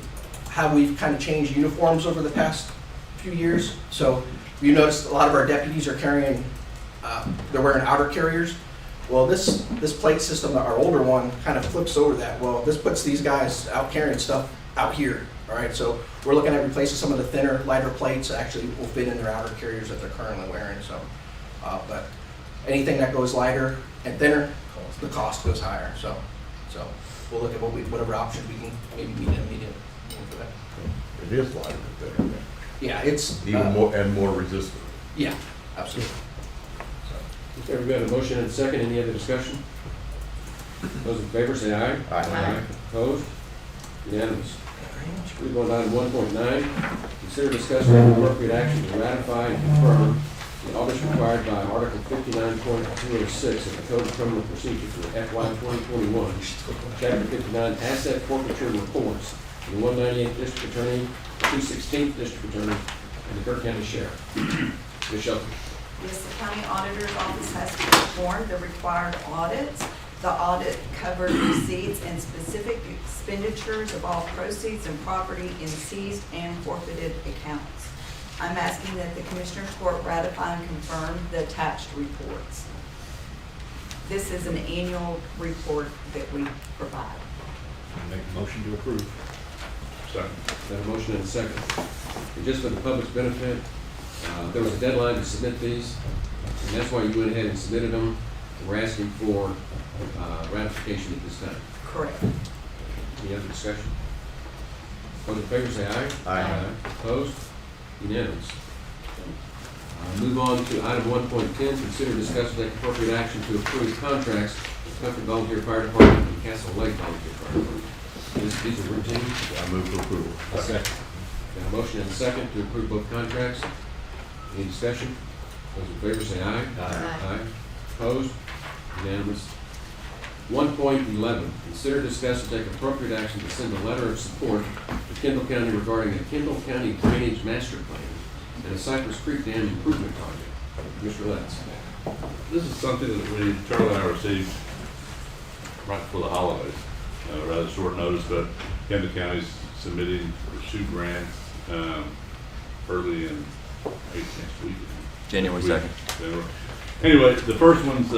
how we've kind of changed uniforms over the past few years. So you notice a lot of our deputies are carrying, they're wearing outer carriers. Well, this plate system, our older one, kind of flips over that. Well, this puts these guys out carrying stuff out here, all right? So we're looking at replacing some of the thinner, lighter plates that actually will fit in their outer carriers that they're currently wearing, so. But anything that goes lighter and thinner, the cost goes higher, so we'll look at whatever option we can maybe meet for that. It is lighter than that. Yeah, it's. Even more, and more resistant. Yeah, absolutely. Okay, we've got a motion and a second. Any other discussion? Those in favor say aye. Aye. Opposed? Unanimous. Move on to item 1.9. Consider discussion of appropriate action to ratify and confirm the audits required by Article 59.206 of the Code of Criminal Procedure for FY 2021, Chapter 59, Asset Forfeiture Reports, the 198th District Attorney, 216th District Attorney, and the Kerr County Sheriff. Ms. Shelton. Yes, the county auditor's office has to perform the required audits. The audit covered receipts and specific expenditures of all proceeds and property in seized and forfeited accounts. I'm asking that the Commissioners Court ratify and confirm the attached reports. This is an annual report that we provide. Make a motion to approve. Second. Got a motion and a second. And just for the public's benefit, there was a deadline to submit these, and that's why you went ahead and submitted them. We're asking for ratification at this time. Correct. Any other discussion? Those in favor say aye. Aye. Opposed? Unanimous. Move on to item 1.10, consider discuss and take appropriate action to approve contracts with Comfort Volunteer Fire Department and Castle Lake Volunteer Fire Department. These are routine. I move for approval. Second. Got a motion and a second to approve both contracts. Any discussion? Those in favor say aye. Aye. Opposed? Unanimous. 1.11, consider, discuss, and take appropriate action to send a letter of support to Kendall County regarding a Kendall County Drainage Master Plan and a Cypress Creek Dam Improvement Project. Mr. Letts. This is something that Charlie and I received right before the holidays, rather short notice, but Kendall County's submitting for shoot grants early in next week. January 2nd. January. Anyway, the first one's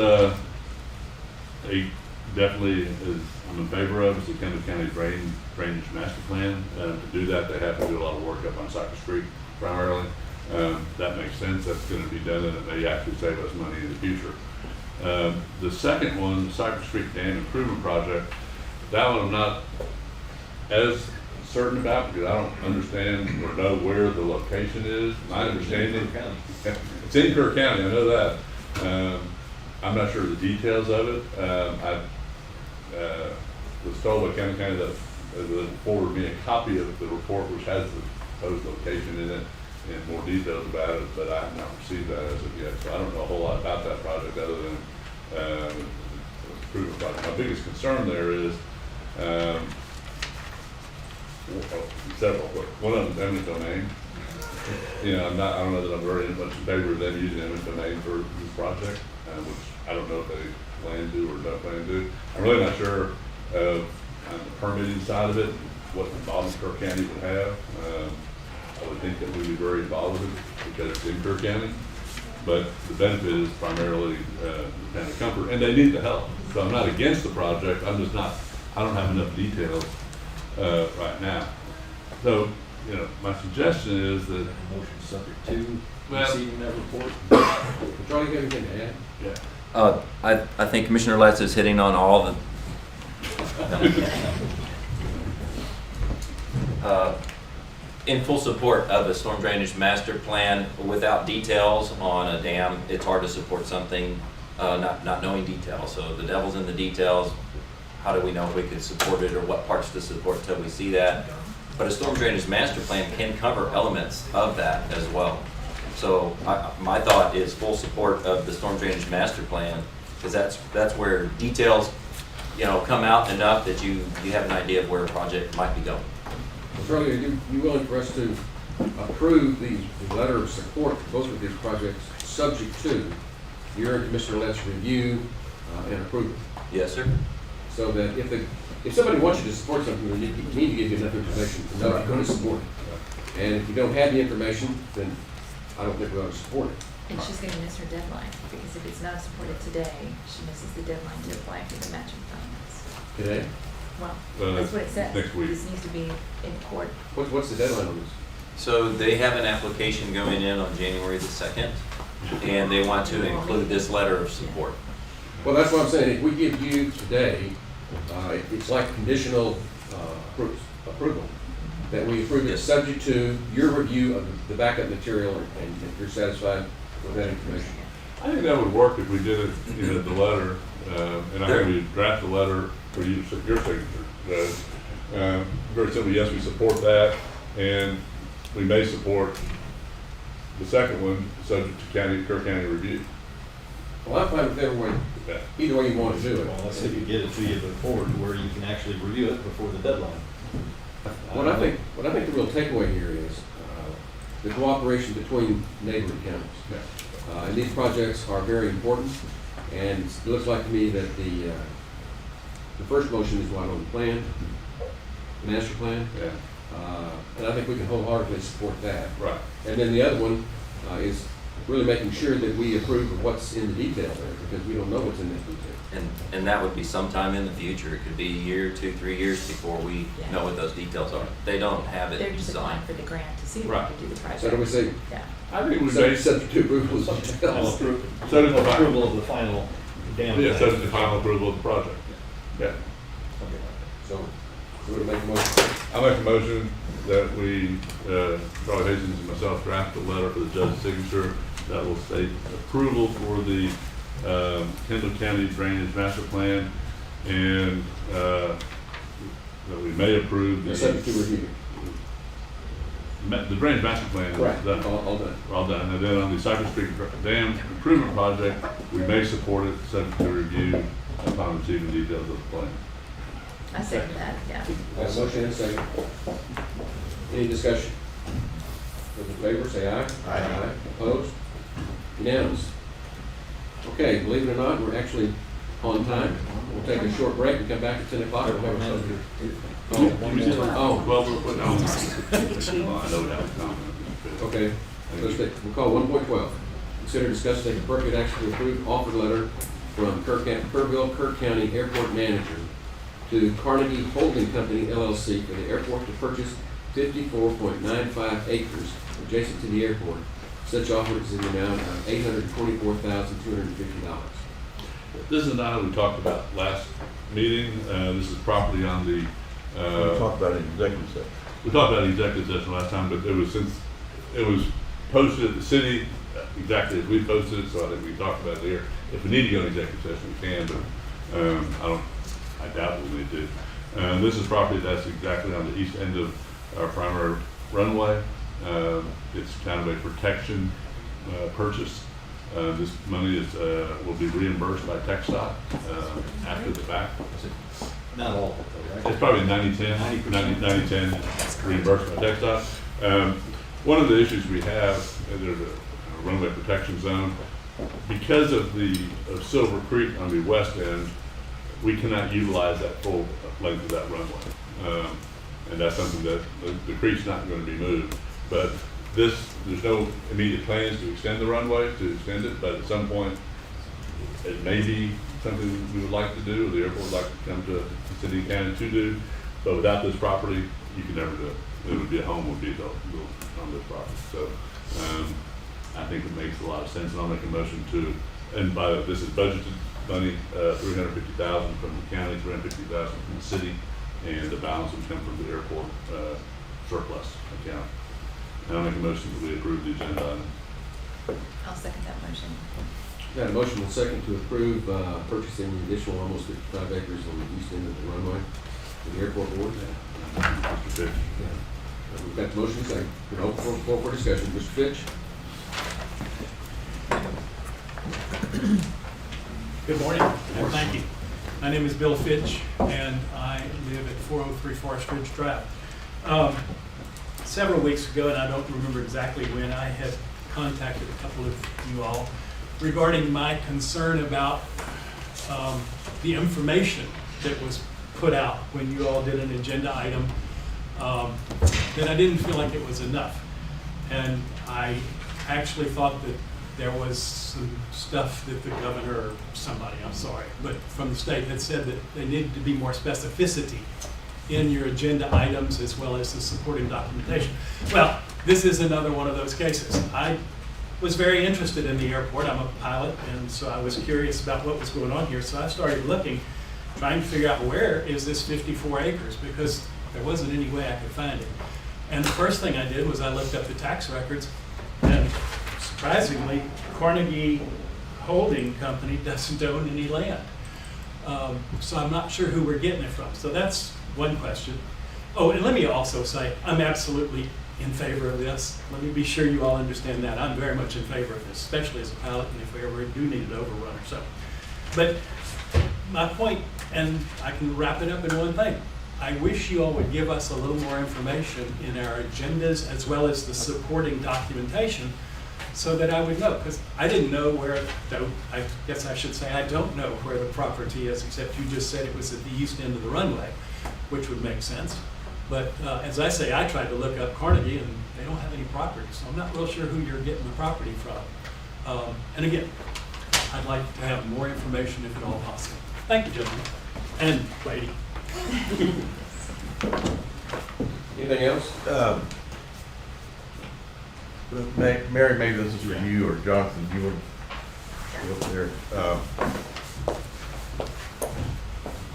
definitely is I'm in favor of is the Kendall County Drainage Master Plan. To do that, they have to do a lot of work up on Cypress Creek primarily. That makes sense. That's going to be done, and it may actually save us money in the future. The second one, the Cypress Creek Dam Improvement Project, that one I'm not as certain about because I don't understand or know where the location is. My understanding, it's in Kerr County. I know that. I'm not sure of the details of it. I was told by County that forwarded me a copy of the report which has the proposed location in it and more details about it, but I have not received that as of yet. So I don't know a whole lot about that project other than the improvement project. My biggest concern there is several. One of them is eminent domain. You know, I don't know that I'm very much in favor of them using eminent domain for this project, which I don't know if they plan to or don't plan to. I'm really not sure of on the permitting side of it, what involvement Kerr County would have. I would think that we'd be very involved with it because it's in Kerr County, but the benefit is primarily the town of Comfort, and they need the help. So I'm not against the project, I'm just not, I don't have enough details right now. So, you know, my suggestion is that Motion subject to Well- receiving that report. Charlie, you have anything to add? yeah. I think Commissioner Letts is hitting on all the in full support of a storm drainage master plan. Without details on a dam, it's hard to support something not knowing details. So the devil's in the details. How do we know if we can support it or what parts to support until we see that? But a storm drainage master plan can cover elements of that as well. So my thought is full support of the storm drainage master plan, because that's where details, you know, come out enough that you have an idea of where a project might be going. Charlie, are you willing for us to approve the letter of support for both of these projects, subject to your and Commissioner Lett's review and approval? Yes, sir. So that if somebody wants you to support something, they need to give you enough information to know you're going to support it. And if you don't have the information, then I don't think we ought to support it. And she's gonna miss her deadline, because if it's not supported today, she misses the deadline to apply for the matching funds. Today? Well, that's what it says. next week. This needs to be in court. What's the deadline on this? So they have an application going in on January the 2nd, and they want to include this letter of support. Well, that's what I'm saying. If we give you today, it's like conditional approval, that we approve it Yes. subject to your review of the backup material, and if you're satisfied with that information. I think that would work if we did it, the letter, and I think we draft the letter for you, your signature. Very simply, yes, we support that, and we may support the second one, subject to Kerr County review. Well, I'm fine with Yeah. either way you want to do it. Well, let's see if we get it to you before, to where you can actually review it before the deadline. What I think the real takeaway here is the cooperation between neighboring counties. And these projects are very important, and it looks like to me that the first motion is what on the plan, the master plan, Yeah, and I think we can wholeheartedly support that. right. And then the other one is really making sure that we approve of what's in the detail there, because we don't know what's in that detail. And that would be sometime in the future. It could be a year, 2, 3 years before we know what those details are. They don't have it They're just applying designed. for the grant to see if they Right. can do the project. So do we say, Yeah. I think we may, subject to approval of Final details? approval, So does the final- approval of the final dam. yeah, subject to final approval of the project. Yeah. So, we're gonna make a motion. I make a motion that we, Charlie Hastings and myself, draft a letter for the judge's signature that will state approval for the Kendall County Drainage Master Plan, and that we may approve Subject to review. the Drainage Master Plan. is Right, done. all done. We're all done. And then on the Cypress Creek Dam Improvement Project, we may support it, subject to review upon receiving details of the plan. I second that, yeah. Got a motion and a second. Any discussion? Those in favor, say aye. Aye. Opposed? Unanimous. Okay, believe it or not, we're actually on time. We'll take a short break and come back at 10 o'clock. We'll have our subject. Oh, Well, we'll put down. Well, I know we have a comment. okay. We'll call 1.12. Consider discuss take appropriate action to approve offer letter from Kerrville, Kerr County Airport Manager to Carnegie Holding Company LLC for the airport to purchase 54.95 acres adjacent to the airport. Such offer is in the amount of $824,250. This is not what we talked about last meeting. This is property on the, We talked about it in executive session. we talked about executive session last time, but it was posted at the city, exactly as we posted it, so I think we talked about it here. If we need to go to executive session, we can, but I doubt we'll need to. This is property that's exactly on the east end of our primary runway. It's kind of a protection purchase. This money will be reimbursed by TxDOT after the fact. Not all of it, though, right? It's probably 90-10 reimbursed by TxDOT. One of the issues we have, there's a runway protection zone. Because of Silver Creek on the west end, we cannot utilize that full length of that runway. And that's something that the creek's not going to be moved. But there's no immediate plans to extend the runway, but at some point, it may be something we would like to do, or the airport would like to come to the city and county to do. But without this property, you can never do it. It would be a home, would be built on this property. So I think it makes a lot of sense, and I'll make a motion to, and this is budgeted money, $350,000 from the county, $350,000 from the city, and the balance would come from the airport surplus account. And I'll make a motion that we approve the agenda item. I'll second that motion. Got a motion and a second to approve purchasing the additional almost 55 acres on the east end of the runway for the airport board. Mr. Fitch. We've got the motion and second. We're open for discussion. Mr. Fitch? Good morning, and thank you. My name is Bill Fitch, and I live at 403 Forest Ridge Drive. Several weeks ago, and I don't remember exactly when, I had contacted a couple of you all regarding my concern about the information that was put out when you all did an agenda item, that I didn't feel like it was enough. And I actually thought that there was some stuff that the governor, or somebody, I'm sorry, but from the state had said that there needed to be more specificity in your agenda items as well as the supporting documentation. Well, this is another one of those cases. I was very interested in the airport. I'm a pilot, and so I was curious about what was going on here. So I started looking, trying to figure out where is this 54 acres, because there wasn't any way I could find it. And the first thing I did was I looked up the tax records, and surprisingly, Carnegie Holding Company doesn't own any land. So I'm not sure who we're getting it from. So that's one question. Oh, and let me also say, I'm absolutely in favor of this. Let me be sure you all understand that. I'm very much in favor of this, especially as a pilot, and if we ever do need an overrun or so. But my point, and I can wrap it up in one thing, I wish you all would give us a little more information in our agendas as well as the supporting documentation so that I would know, because I didn't know where, I guess I should say I don't know where the property is, except you just said it was at the east end of the runway, which would make sense. But as I say, I tried to look up Carnegie and they don't have any property, so I'm not real sure who you're getting the property from. And again, I'd like to have more information if at all possible. Thank you, gentlemen, and lady. Anything else? Mary, maybe this is for you, or Jonathan, you want to go up there.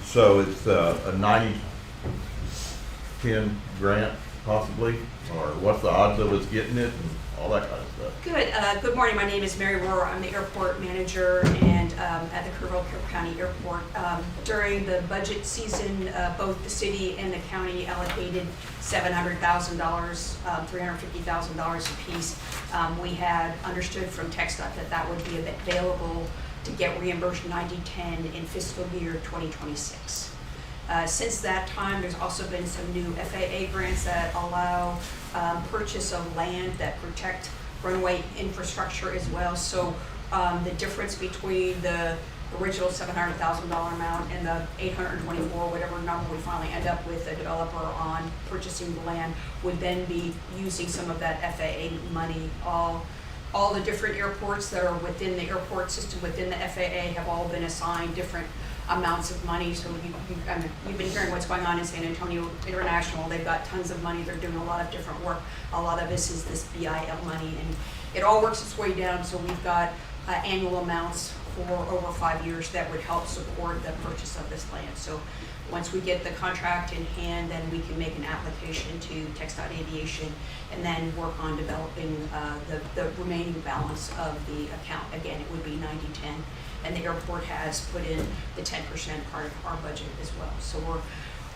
So it's a 90-10 grant, possibly, or what's the odds of us getting it, and all that kind of stuff? Good. Good morning. My name is Mary Rohr. I'm the airport manager and at the Kerr County Airport. During the budget season, both the city and the county allocated $700,000, $350,000 apiece. We had understood from TxDOT that that would be available to get reimbursed 90-10 in fiscal year 2026. Since that time, there's also been some new FAA grants that allow purchase of land that protect runway infrastructure as well. So the difference between the original $700,000 amount and the $824, whatever number we finally end up with a developer on purchasing the land, would then be using some of that FAA money. All the different airports that are within the airport system within the FAA have all been assigned different amounts of money. So you've been hearing what's going on in San Antonio International. They've got tons of money. They're doing a lot of different work. A lot of this is this BIL money, and it all works its way down. So we've got annual amounts for over 5 years that would help support the purchase of this land. So once we get the contract in hand, then we can make an application to TxDOT Aviation and then work on developing the remaining balance of the account. Again, it would be 90-10. And the airport has put in the 10% part of our budget as well. So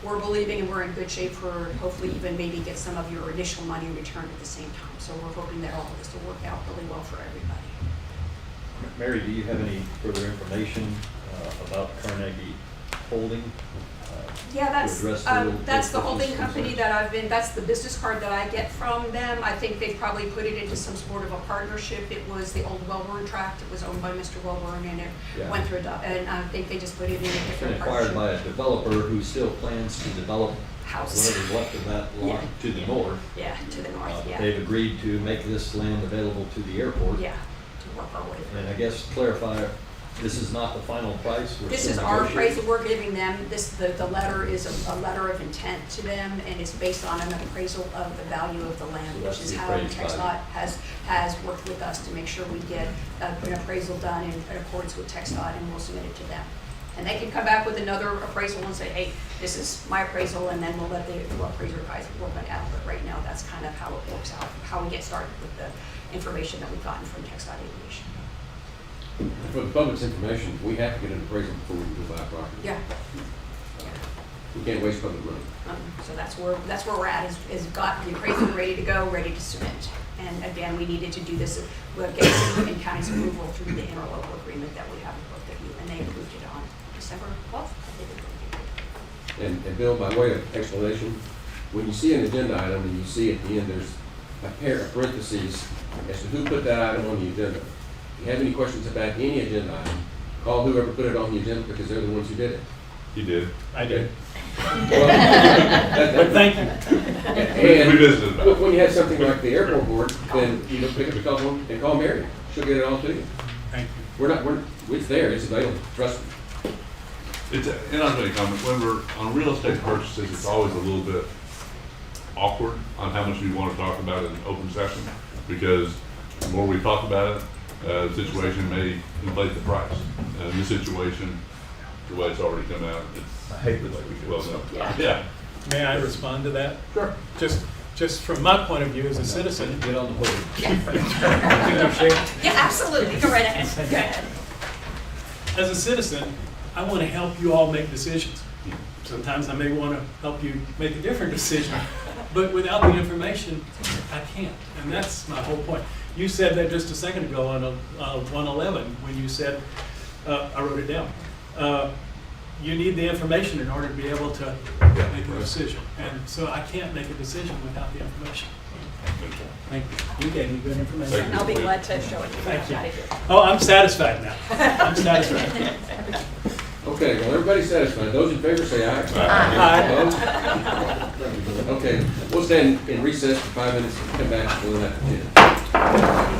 we're believing and we're in good shape for hopefully even maybe get some of your initial money returned at the same time. So we're hoping that all of this will work out really well for everybody. Mary, do you have any further information about Carnegie Holding? Yeah, that's the holding business company concerns? that I've been, that's the business card that I get from them. I think they've probably put it into some sort of a partnership. It was the old Wellborn tract. It was owned by Mr. Wellborn, and it went through, and I think they just put it in a It's been different acquired partnership. by a developer who still plans to develop House. whatever's left of that lot to the north. Yeah, to the north, But yeah. they've agreed to make this land available to the airport. Yeah, to work our way through. And I guess to clarify, this is not the final price? We're This still is our negotiating? appraisal we're giving them. The letter is a letter of intent to them, and it's based on an appraisal of the value of the land, So which that's is the how appraised TxDOT has worked with us to make sure we get an appraisal done in accordance with TxDOT, and we'll submit it to them. And they can come back with another appraisal and say, hey, this is my appraisal, and then we'll let the appraiser guys work it out. But right now, that's kind of how it works out, how we get started with the information that we've gotten from TxDOT Aviation. For the public's information, we have to get an appraisal before we can buy a property. Yeah. We can't waste public money. So that's where we're at, is got the appraisal ready to go, ready to submit. And again, we needed to do this, we'll get city and county's approval through the interlocal agreement that we have with both of you, and they approved it on December 12th. I think they approved it. And Bill, by way of explanation, when you see an agenda item and you see at the end, there's a pair of parentheses as to who put that item on the agenda. If you have any questions about any agenda item, call whoever put it on the agenda because they're the ones who did it. He did. I did. Well, Thank you. And We visited about it. when you have something like the airport board, then you know, pick up the telephone and call Mary. She'll get it all to you. Thank you. It's there, it's available, trust me. And I'll make a comment, when we're on real estate purchases, it's always a little bit awkward on how much we want to talk about in open session, because the more we talk about it, the situation may inflate the price. And in this situation, the way it's already come out, I hate the way we do well, it. no. Yeah. Yeah. May I respond to that? Sure. Just from my point of view as a citizen. Get on the board. Yeah, absolutely, go right ahead, go ahead. As a citizen, I want to help you all make decisions. Sometimes I may want to help you make a different decision, but without the information, I can't. And that's my whole point. You said that just a second ago on 111 when you said, I wrote it down. You need the information in order to be able to make a decision. And so I can't make a decision without the information. Thank you. You gave me good information. Thank you. I'll be glad to show it to you. Thank you. Out of here. Oh, I'm satisfied now. I'm satisfied. Okay, well, everybody's satisfied. Those in favor say aye. Aye. Opposed? Okay, we'll stand in recess for 5 minutes and come back. We'll have to.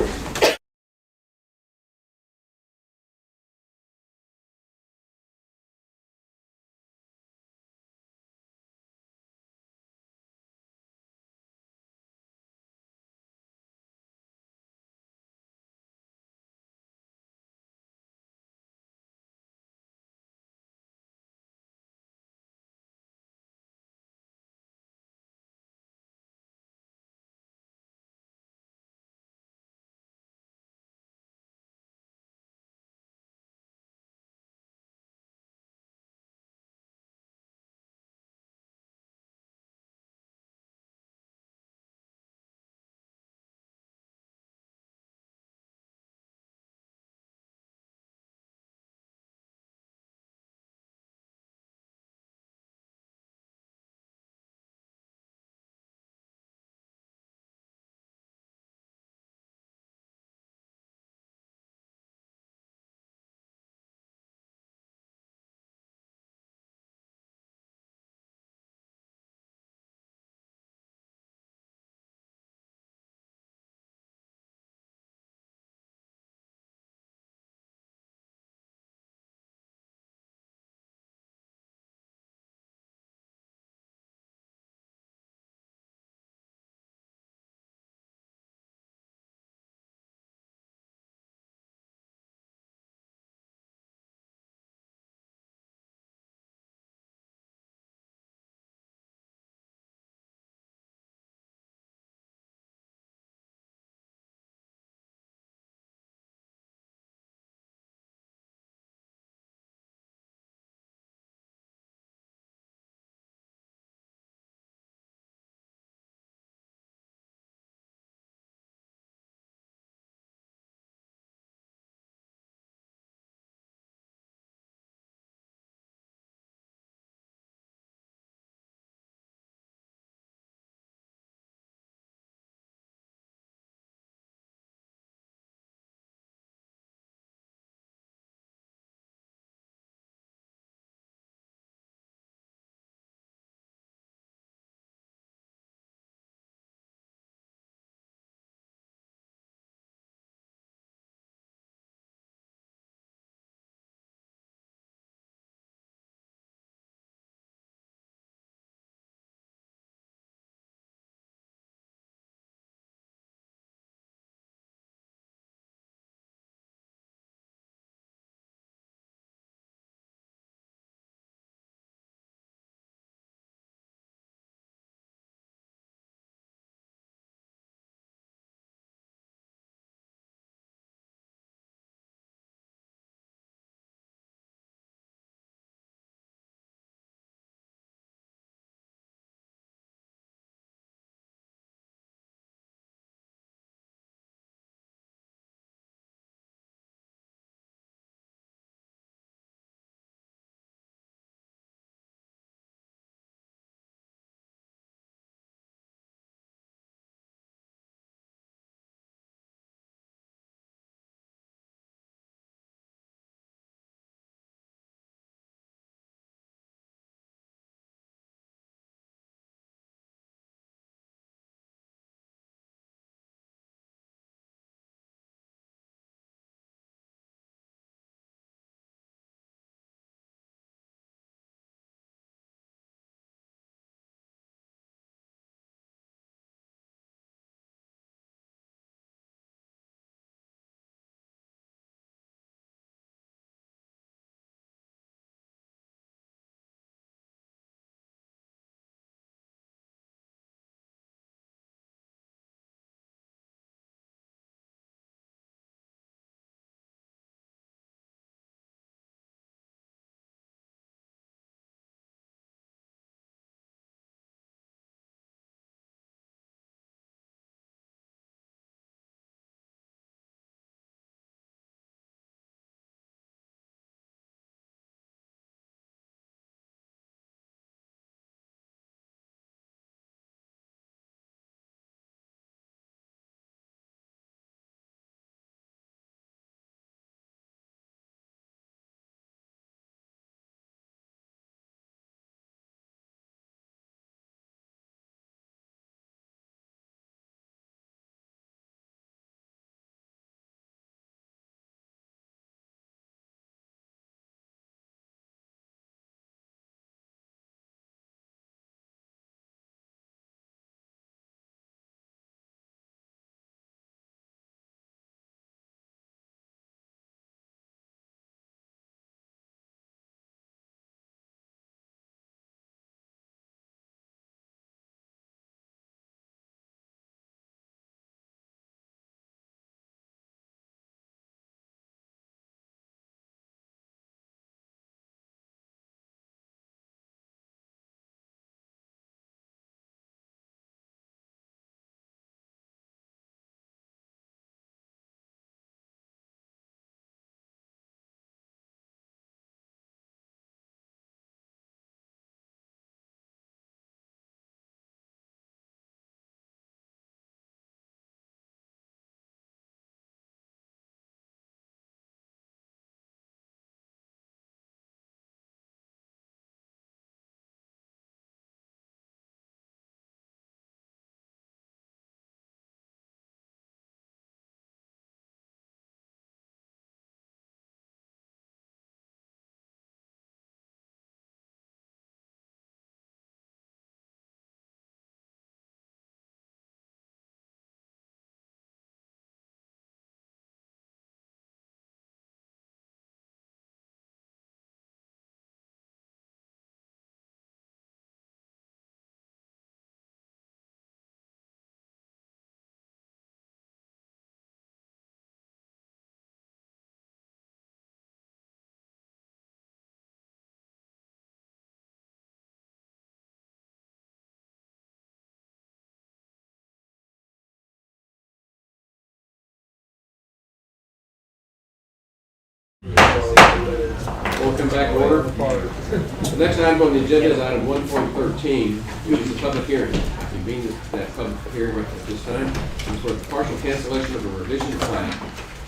Welcome back to order. The next item on the agenda is item 1.13, which is a public hearing. I convene that public hearing right at this time. It's for the partial cancellation of a revision plan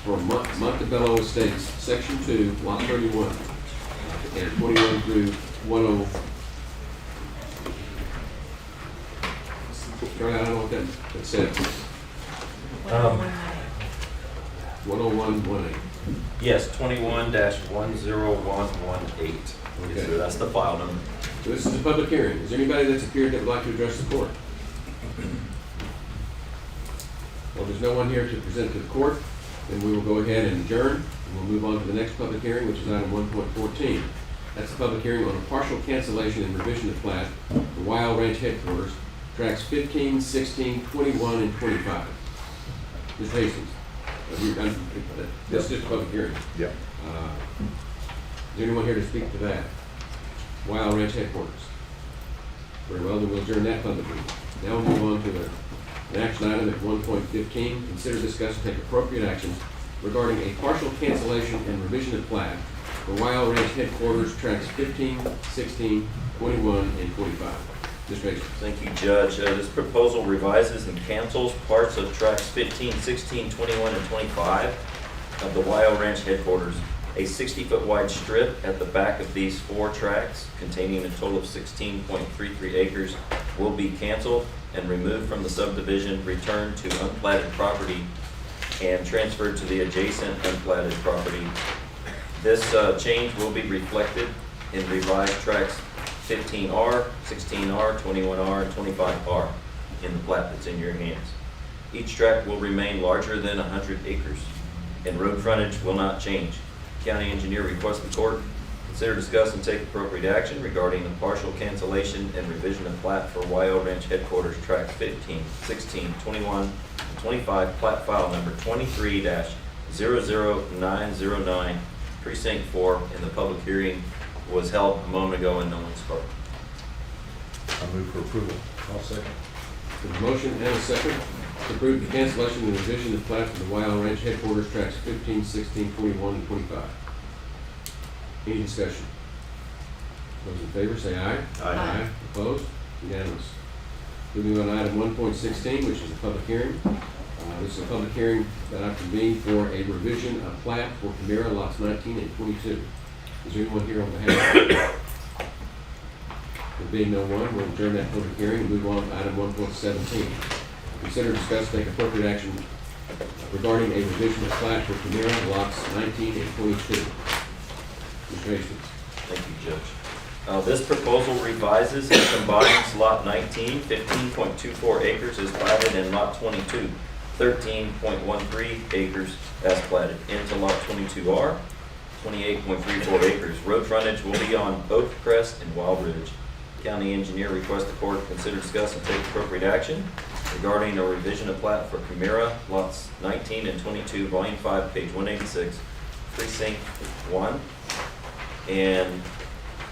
for Montebello Estates, Section 2, Lot 31, and 21 through 10. Charlie, I don't know what that says. 10118. Yes, 21-10118. Okay. So that's the file number. So this is a public hearing. Is there anybody that's appeared that would like to address the court? Well, there's no one here to present to the court, then we will go ahead and adjourn, and we'll move on to the next public hearing, which is item 1.14. That's a public hearing on a partial cancellation and revision of plat for Wild Ranch headquarters, tracks 15, 16, 21, and 25. Ms. Hastings, that's just a public hearing. Yep. Is there anyone here to speak to that? Wild Ranch headquarters. Very well, then we'll adjourn that public meeting. Now we'll move on to an action item at 1.15. Consider, discuss, and take appropriate actions regarding a partial cancellation and revision of plat for Wild Ranch headquarters, tracks 15, 16, 21, and 25. Mr. Hastings. Thank you, Judge. This proposal revises and cancels parts of tracks 15, 16, 21, and 25 of the Wild Ranch headquarters. A 60-foot wide strip at the back of these 4 tracks, containing a total of 16.33 acres, will be canceled and removed from the subdivision, returned to unplatted property, and transferred to the adjacent unplatted property. This change will be reflected in revised tracks 15R, 16R, 21R, and 25R in the plat that's in your hands. Each tract will remain larger than 100 acres, and road frontage will not change. County engineer requests the court consider, discuss, and take appropriate action regarding the partial cancellation and revision of plat for Wild Ranch headquarters, tract 15, 16, 21, and 25, plat file number 23-00909, precinct 4, and the public hearing was held a moment ago and no one spoke. I move for approval. I'll second. There's a motion and a second to approve the cancellation and revision of plat for the Wild Ranch headquarters, tracks 15, 16, 21, and 25. Any discussion? Those in favor say aye. Aye. Opposed? Unanimous. Moving on to item 1.16, which is a public hearing. This is a public hearing that I've convened for a revision of plat for Chimera lots 19 and 22. Is there anyone here on behalf of There being no one, we'll adjourn that public hearing and move on to item 1.17. Consider, discuss, take appropriate action regarding a revision of plat for Chimera lots 19 and 22. Mr. Hastings. Thank you, Judge. This proposal revises and combines lot 19, 15.24 acres as platted, and lot 22, 13.13 acres as platted, into lot 22R, 28.34 acres. Road frontage will be on Oak Crest and Wild Ridge. County engineer requests the court consider, discuss, and take appropriate action regarding a revision of plat for Chimera lots 19 and 22, volume 5, page 186, precinct 1. And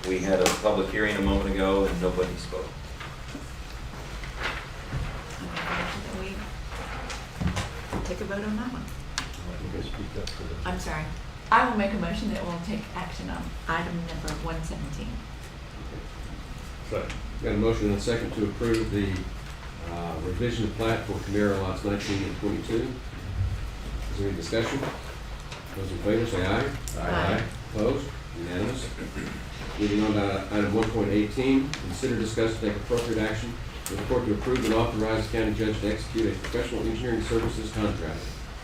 we had a public hearing a moment ago and nobody spoke. We take a vote on that one. I'm sorry. I will make a motion that we'll take action on item number 117. Got a motion and a second to approve the revision of plat for Chimera lots 19 and 22. Is there any discussion? Those in favor say aye. Aye. Opposed? Unanimous. Moving on to item 1.18, consider, discuss, and take appropriate action for the court to approve and authorize the county judge to execute a professional engineering services contract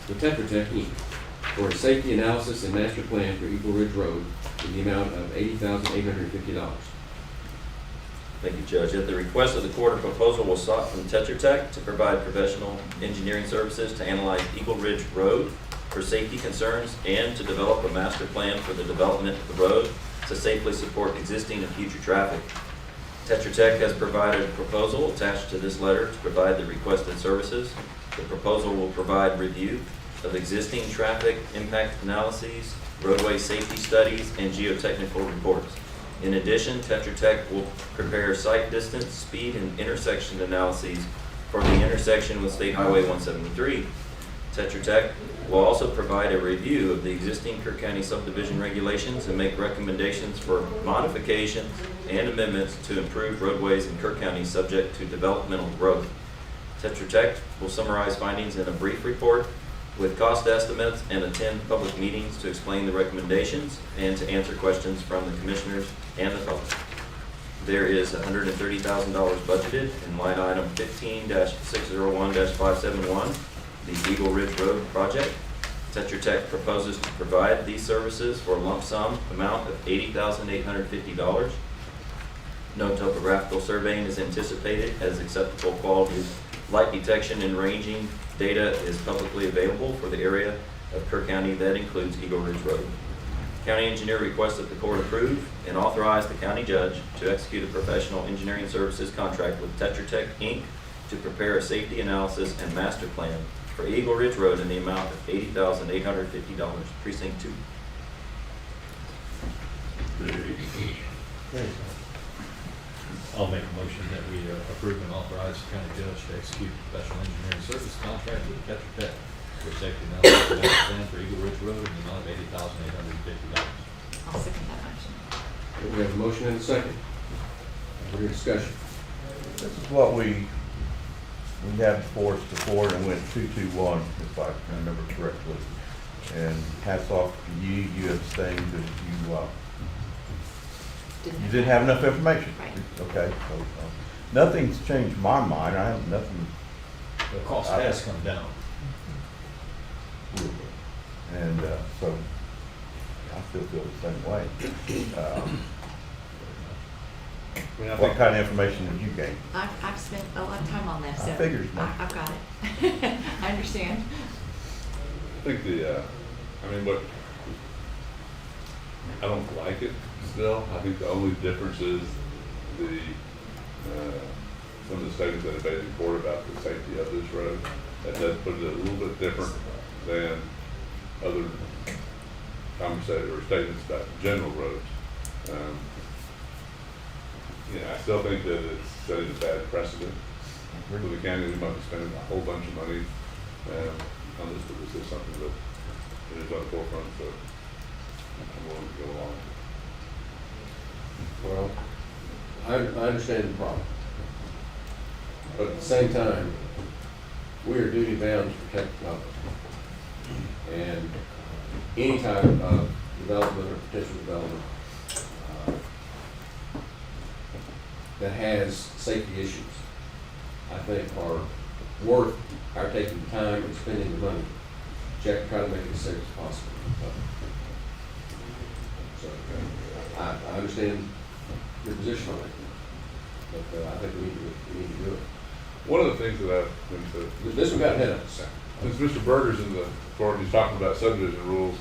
with Tetra Tech Inc. for a safety analysis and master plan for Eagle Ridge Road in the amount of $80,850. Thank you, Judge. At the request of the court, a proposal was sought from Tetra Tech to provide professional engineering services to analyze Eagle Ridge Road for safety concerns and to develop a master plan for the development of the road to safely support existing and future traffic. Tetra Tech has provided a proposal attached to this letter to provide the requested services. The proposal will provide review of existing traffic impact analyses, roadway safety studies, and geotechnical reports. In addition, Tetra Tech will prepare site distance, speed, and intersection analyses for the intersection with State Highway 173. Tetra Tech will also provide a review of the existing Kerr County subdivision regulations and make recommendations for modifications and amendments to improve roadways in Kerr County subject to developmental growth. Tetra Tech will summarize findings in a brief report with cost estimates and attend public meetings to explain the recommendations and to answer questions from the commissioners and the public. There is $130,000 budgeted in line item 15-601-571, the Eagle Ridge Road project. Tetra Tech proposes to provide these services for a lump sum amount of $80,850. No topographical surveying is anticipated, as acceptable quality light detection and ranging data is publicly available for the area of Kerr County that includes Eagle Ridge Road. County engineer requests that the court approve and authorize the county judge to execute a professional engineering services contract with Tetra Tech, Inc. to prepare a safety analysis and master plan for Eagle Ridge Road in the amount of $80,850, precinct 2. I'll make a motion that we approve and authorize the county judge to execute a professional engineering service contract with Tetra Tech for safety analysis and master plan for Eagle Ridge Road in the amount of $80,850. I'll second that motion. We have a motion and a second. Any discussion? This is what we had before us before, and went 2-2-1, if I remember correctly. And hats off to you, you abstained, and you didn't have enough information. Right. Okay, so nothing's changed my mind. I have nothing. The cost has come down. And so I still feel the same way. What kind of information did you gain? I've spent a lot of time on that, so. I figured as much. I've got it. I understand. I think I don't like it still. I think the only difference is some of the statements that have been in court about the safety of this road. That does put it a little bit different than other conversations or statements about general roads. I still think that it's setting a bad precedent for the county. We might be spending a whole bunch of money on this, but this is something that is on the forefront, so I'm willing to go along. Well, I understand the problem. But at the same time, we are duty bound to protect the public. And any type of development or potential development that has safety issues, I think are worth our taking the time and spending the money to try to make it as safe as possible. So I understand your position on it, but I think we need to do it. One of the things that This one got ahead of us. since Mr. Berger's in the court, he's talking about subdivision rules.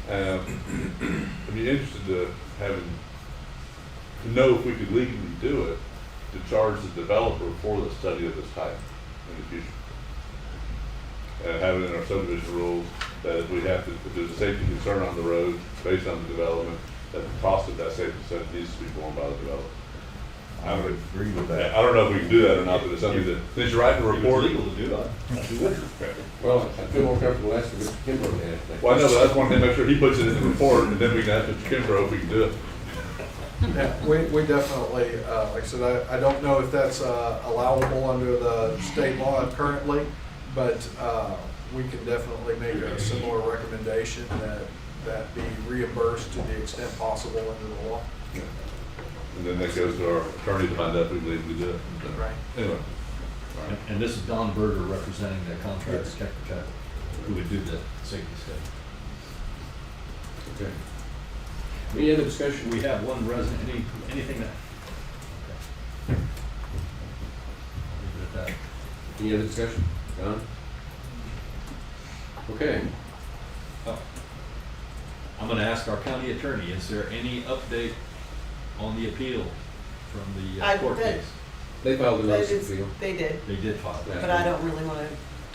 I'd be interested to know if we could legally do it, to charge the developer for the study of this type in the future. And have it in our subdivision rules that if if there's a safety concern on the road based on the development, that the cost of that safety study needs to be borne by the developer. I would agree with that. I don't know if we can do that or not, but it's something that, since you're writing a report. If it's legal to do it. Well, I feel more comfortable asking Mr. Kimbrough to ask that. Well, I know, but that's one thing, make sure he puts it in the report, and then we can ask Mr. Kimbrough if we can do it. Yeah, we definitely, like I said, I don't know if that's allowable under the state law currently, but we can definitely make a similar recommendation that be reimbursed to the extent possible under the law. Yeah. And then that goes to our attorney to find out if we legally do it. Right. Anyway. And this is Don Berger representing the contractor, Tetra Tech, who would do the safety study. Okay. Any other discussion? We have one resident, anything that? Okay. Leave it at that. Any other discussion? Don? Okay. Oh. I'm gonna ask our county attorney, is there any update on the appeal from the court case? They filed the notice of appeal. They did, They did file that. but I don't really want to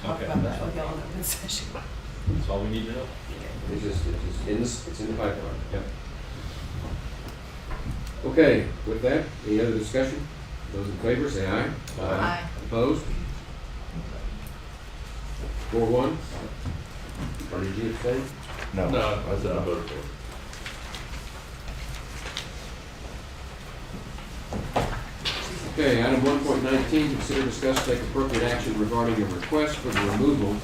talk Okay, about that's that with fine. y'all in open session. That's all we need to know. It's in the pipeline. Yep. Okay, with that, any other discussion? Those in favor, say aye. Aye. Opposed? 4-1. Or did you abstain? No. No, I said I voted for it. Okay, item 1.19, consider, discuss, take appropriate action regarding a request for the removal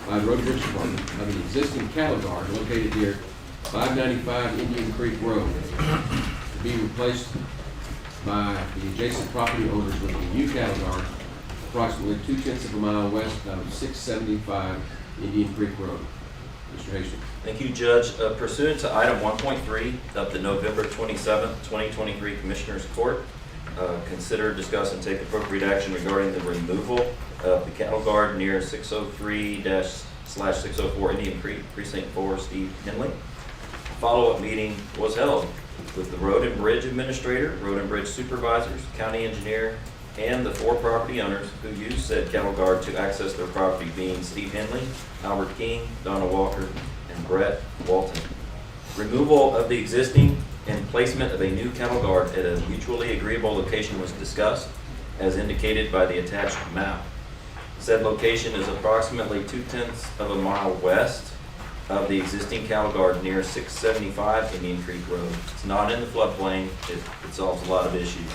by the Road and Bridge Department of an existing cattle guard located near 595 Indian Creek Road to be replaced by the adjacent property owners with a new cattle guard approximately 0.2 of a mile west of 675 Indian Creek Road. Mr. Hastings. Thank you, Judge. Pursuant to item 1.3 of the November 27th, 2023 Commissioners Court, consider, discuss, and take appropriate action regarding the removal of the cattle guard near 603/604 Indian Creek, Precinct 4, Steve Henley. Follow-up meeting was held with the Road and Bridge Administrator, Road and Bridge Supervisors, County Engineer, and the 4 property owners who used said cattle guard to access their property, being Steve Henley, Albert King, Donna Walker, and Brett Walton. Removal of the existing and placement of a new cattle guard at a mutually agreeable location was discussed, as indicated by the attached map. Said location is approximately 0.2 of a mile west of the existing cattle guard near 675 Indian Creek Road. It's not in the floodplain. It solves a lot of issues.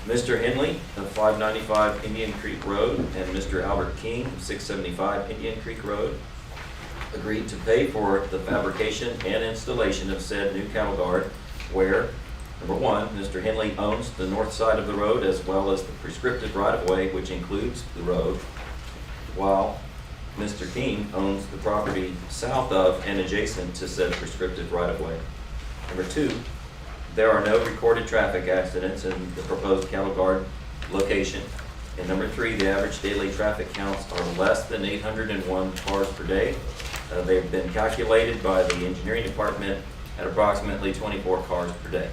Mr. Henley of 595 Indian Creek Road and Mr. Albert King of 675 Indian Creek Road agreed to pay for the fabrication and installation of said new cattle guard, where, number 1, Mr. Henley owns the north side of the road as well as the prescriptive right-of-way, which includes the road, while Mr. King owns the property south of and adjacent to said prescriptive right-of-way. Number 2, there are no recorded traffic accidents in the proposed cattle guard location. And number 3, the average daily traffic counts are less than 801 cars per day. They've been calculated by the engineering department at approximately 24 cars per day.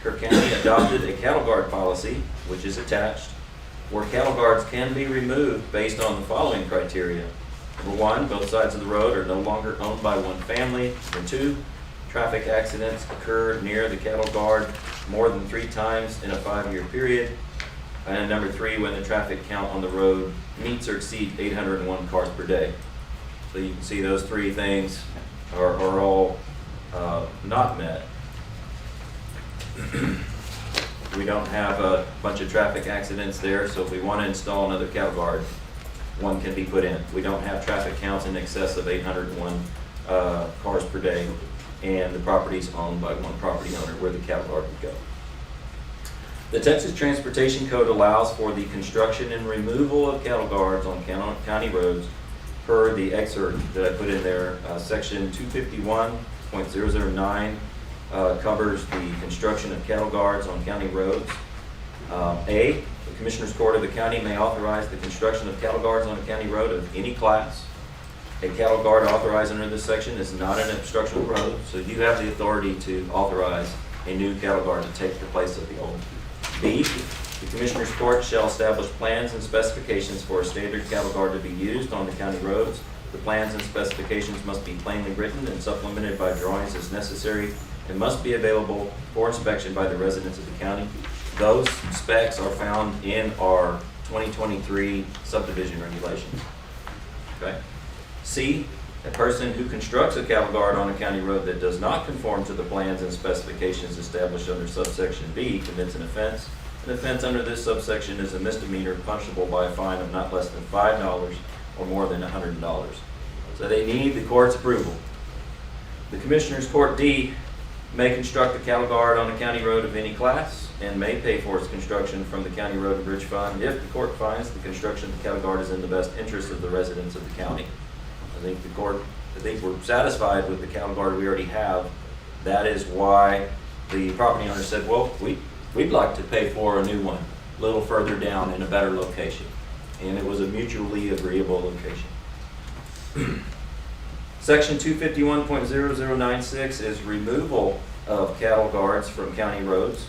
Kerr County adopted a cattle guard policy, which is attached, where cattle guards can be removed based on the following criteria. Number 1, both sides of the road are no longer owned by one family. Number 2, traffic accidents occur near the cattle guard more than 3 times in a 5-year period. And number 3, when the traffic count on the road meets or exceeds 801 cars per day. So you can see those 3 things are all not met. We don't have a bunch of traffic accidents there, so if we want to install another cattle guard, one can be put in. We don't have traffic counts in excess of 801 cars per day, and the property is owned by one property owner where the cattle guard would go. The Texas Transportation Code allows for the construction and removal of cattle guards on county roads per the excerpt that I put in there. Section 251.009 covers the construction of cattle guards on county roads. A, the Commissioners Court of the county may authorize the construction of cattle guards on a county road of any class. A cattle guard authorized under this section is not an obstructional road, so you have the authority to authorize a new cattle guard to take the place of the old. B, the Commissioners Court shall establish plans and specifications for a standard cattle guard to be used on the county roads. The plans and specifications must be plainly written and supplemented by drawings as necessary and must be available for inspection by the residents of the county. Those specs are found in our 2023 subdivision regulations. Okay. C, a person who constructs a cattle guard on a county road that does not conform to the plans and specifications established under subsection B commits an offense. An offense under this subsection is a misdemeanor punishable by a fine of not less than $5 or more than $100. So they need the court's approval. The Commissioners Court D may construct a cattle guard on a county road of any class and may pay for its construction from the County Road and Bridge Fund if the court finds the construction of the cattle guard is in the best interest of the residents of the county. I think we're satisfied with the cattle guard we already have. That is why the property owner said, well, we'd like to pay for a new one a little further down in a better location. And it was a mutually agreeable location. Section 251.0096 is removal of cattle guards from county roads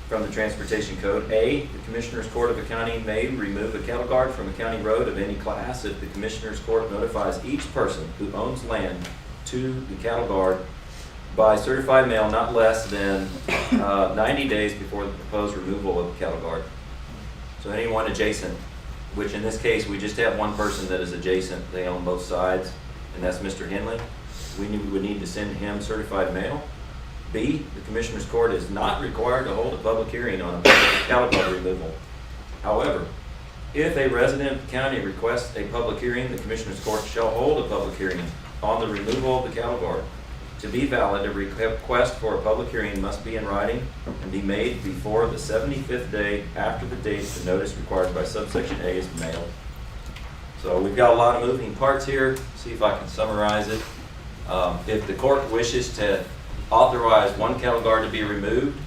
from the Transportation Code. A, the Commissioners Court of a county may remove a cattle guard from a county road of any class if the Commissioners Court notifies each person who owns land to the cattle guard by certified mail not less than 90 days before the proposed removal of the cattle guard. So anyone adjacent which in this case, we just have one person that is adjacent, they own both sides, and that's Mr. Henley. We would need to send him certified mail. B, the Commissioners Court is not required to hold a public hearing on a cattle guard removal. However, if a resident of the county requests a public hearing, the Commissioners Court shall hold a public hearing on the removal of the cattle guard. To be valid, a request for a public hearing must be in writing and be made before the 75th day after the date the notice required by subsection A is mailed. So we've got a lot of moving parts here. See if I can summarize it. If the court wishes to authorize one cattle guard to be removed,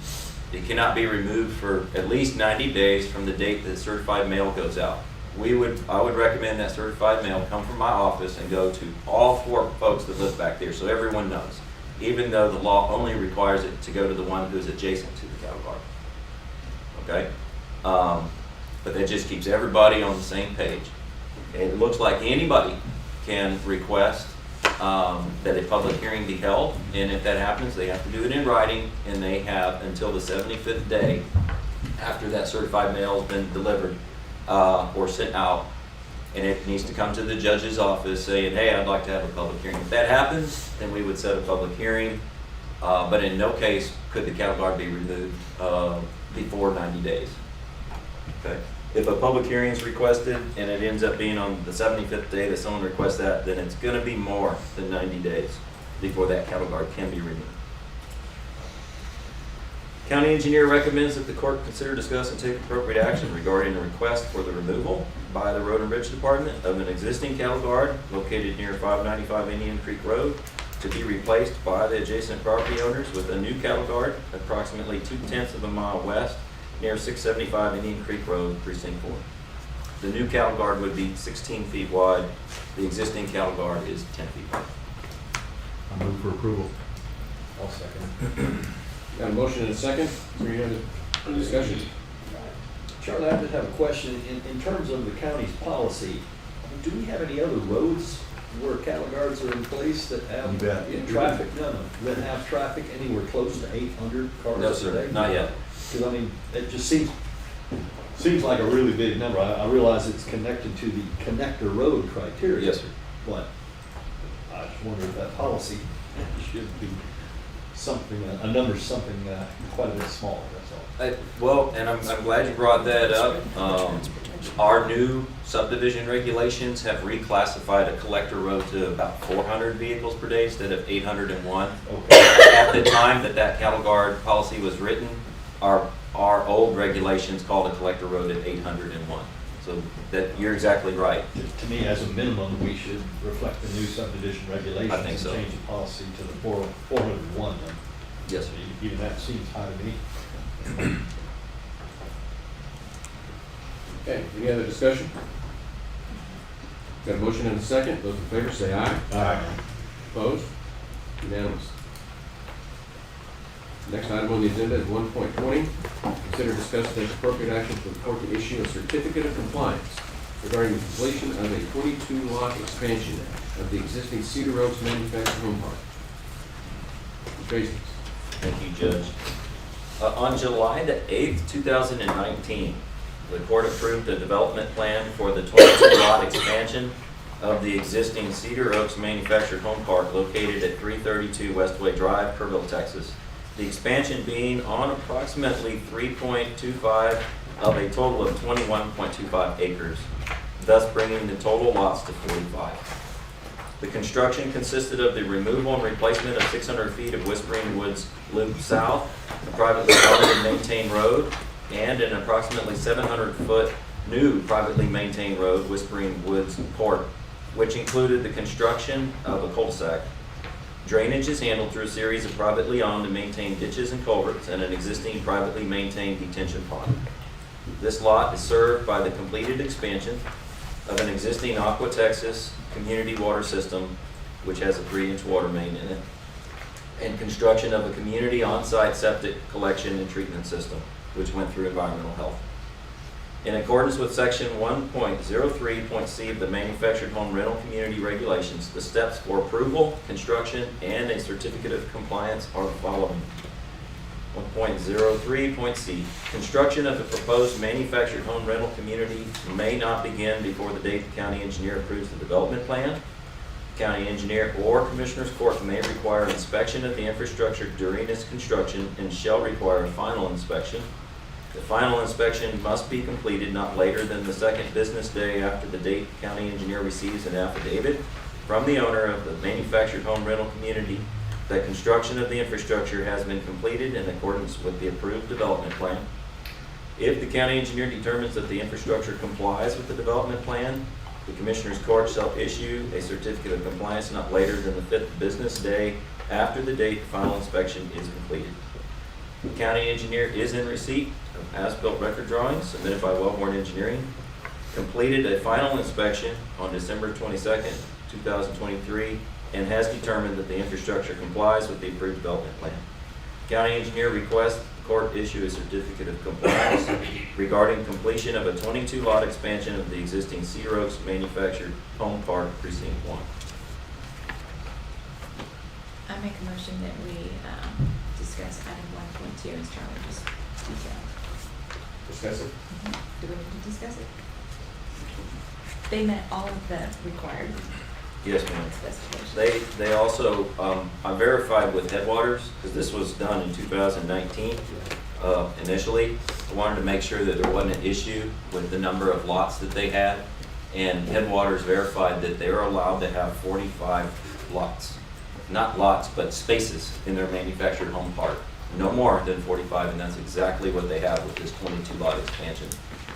it cannot be removed for at least 90 days from the date that certified mail goes out. I would recommend that certified mail come from my office and go to all 4 folks that live back there, so everyone knows, even though the law only requires it to go to the one who's adjacent to the cattle guard. Okay? But that just keeps everybody on the same page. It looks like anybody can request that a public hearing be held, and if that happens, they have to do it in writing, and they have until the 75th day after that certified mail has been delivered or sent out, and it needs to come to the judge's office saying, hey, I'd like to have a public hearing. If that happens, then we would set a public hearing, but in no case could the cattle guard be removed before 90 days. Okay. If a public hearing is requested and it ends up being on the 75th day that someone requests that, then it's going to be more than 90 days before that cattle guard can be removed. County engineer recommends that the court consider, discuss, and take appropriate action regarding a request for the removal by the Road and Bridge Department of an existing cattle guard located near 595 Indian Creek Road to be replaced by the adjacent property owners with a new cattle guard approximately 2/10 of a mile west near 675 Indian Creek Road, Precinct 4. The new cattle guard would be 16 feet wide. The existing cattle guard is 10 feet wide. I move for approval. I'll second. Got a motion and a second. Is there any other discussion? Charlie, I just have a question. In terms of the county's policy, do we have any other roads where cattle guards are in place that have You bet. traffic? No, that have traffic anywhere close to 800 cars No, a sir, day? not yet. Because I mean, it just seems like a really big number. I realize it's connected to the connector road criteria. Yes, sir. But I just wonder if that policy should be something, a number something quite a bit smaller, that's all. Well, and I'm glad you brought that up. Our new subdivision regulations have reclassified a collector road to about 400 vehicles per day instead of 801. Okay. At the time that cattle guard policy was written, our old regulations called a collector road at 801. So that you're exactly right. To me, as a minimum, we should reflect the new subdivision regulations. I think so. And change the policy to the 401 then. Yes, sir. Even that seems high to me. Okay, any other discussion? Got a motion and a second. Those in favor say aye. Aye. Opposed? Unanimous. Next item on the agenda is 1.20. Consider, discuss, and take appropriate action for the court to issue a certificate of compliance regarding the completion of a 22-lot expansion of the existing Cedar Oaks manufactured home park. Tracy. Thank you, Judge. On July the 8th, 2019, the court approved a development plan for the 22-lot expansion of the existing Cedar Oaks manufactured home park located at 332 Westway Drive, Kerrville, Texas. The expansion being on approximately 3.25 of a total of 21.25 acres, thus bringing the total lots to 45. The construction consisted of the removal and replacement of 600 feet of Whispering Woods Loop South, a privately owned and maintained road, and an approximately 700-foot new privately maintained road, Whispering Woods Court, which included the construction of a cul-de-sac. Drainage is handled through a series of privately owned and maintained ditches and culverts and an existing privately maintained detention pond. This lot is served by the completed expansion of an existing Aqua Texas community water system, which has a 3-inch water main in it, and construction of a community on-site septic collection and treatment system, which went through environmental health. In accordance with section 1.03.c of the Manufactured Home Rental Community Regulations, the steps for approval, construction, and a certificate of compliance are the following. 1.03.c, construction of the proposed manufactured home rental community may not begin before the date the county engineer approves the development plan. County engineer or commissioner's court may require inspection of the infrastructure during its construction and shall require a final inspection. The final inspection must be completed not later than the second business day after the date the county engineer receives an affidavit from the owner of the manufactured home rental community that construction of the infrastructure has been completed in accordance with the approved development plan. If the county engineer determines that the infrastructure complies with the development plan, the Commissioner's Court shall issue a certificate of compliance not later than the 5th business day after the date the final inspection is completed. The county engineer is in receipt of as-built record drawings submitted by Wellborn Engineering, completed a final inspection on December 22nd, 2023, and has determined that the infrastructure complies with the approved development plan. County engineer requests the court issue a certificate of compliance regarding completion of a 22-lot expansion of the existing Cedar Oaks manufactured home park precinct 1. I make a motion that we discuss item 1.2 as Charlie just detailed. Discuss it. Do we need to discuss it? They met all of the required Yes, ma'am. specifications. They also, I verified with Headwaters, because this was done in 2019 initially. I wanted to make sure that there wasn't an issue with the number of lots that they had. And Headwaters verified that they are allowed to have 45 lots. Not lots, but spaces in their manufactured home park. No more than 45, and that's exactly what they have with this 22-lot expansion.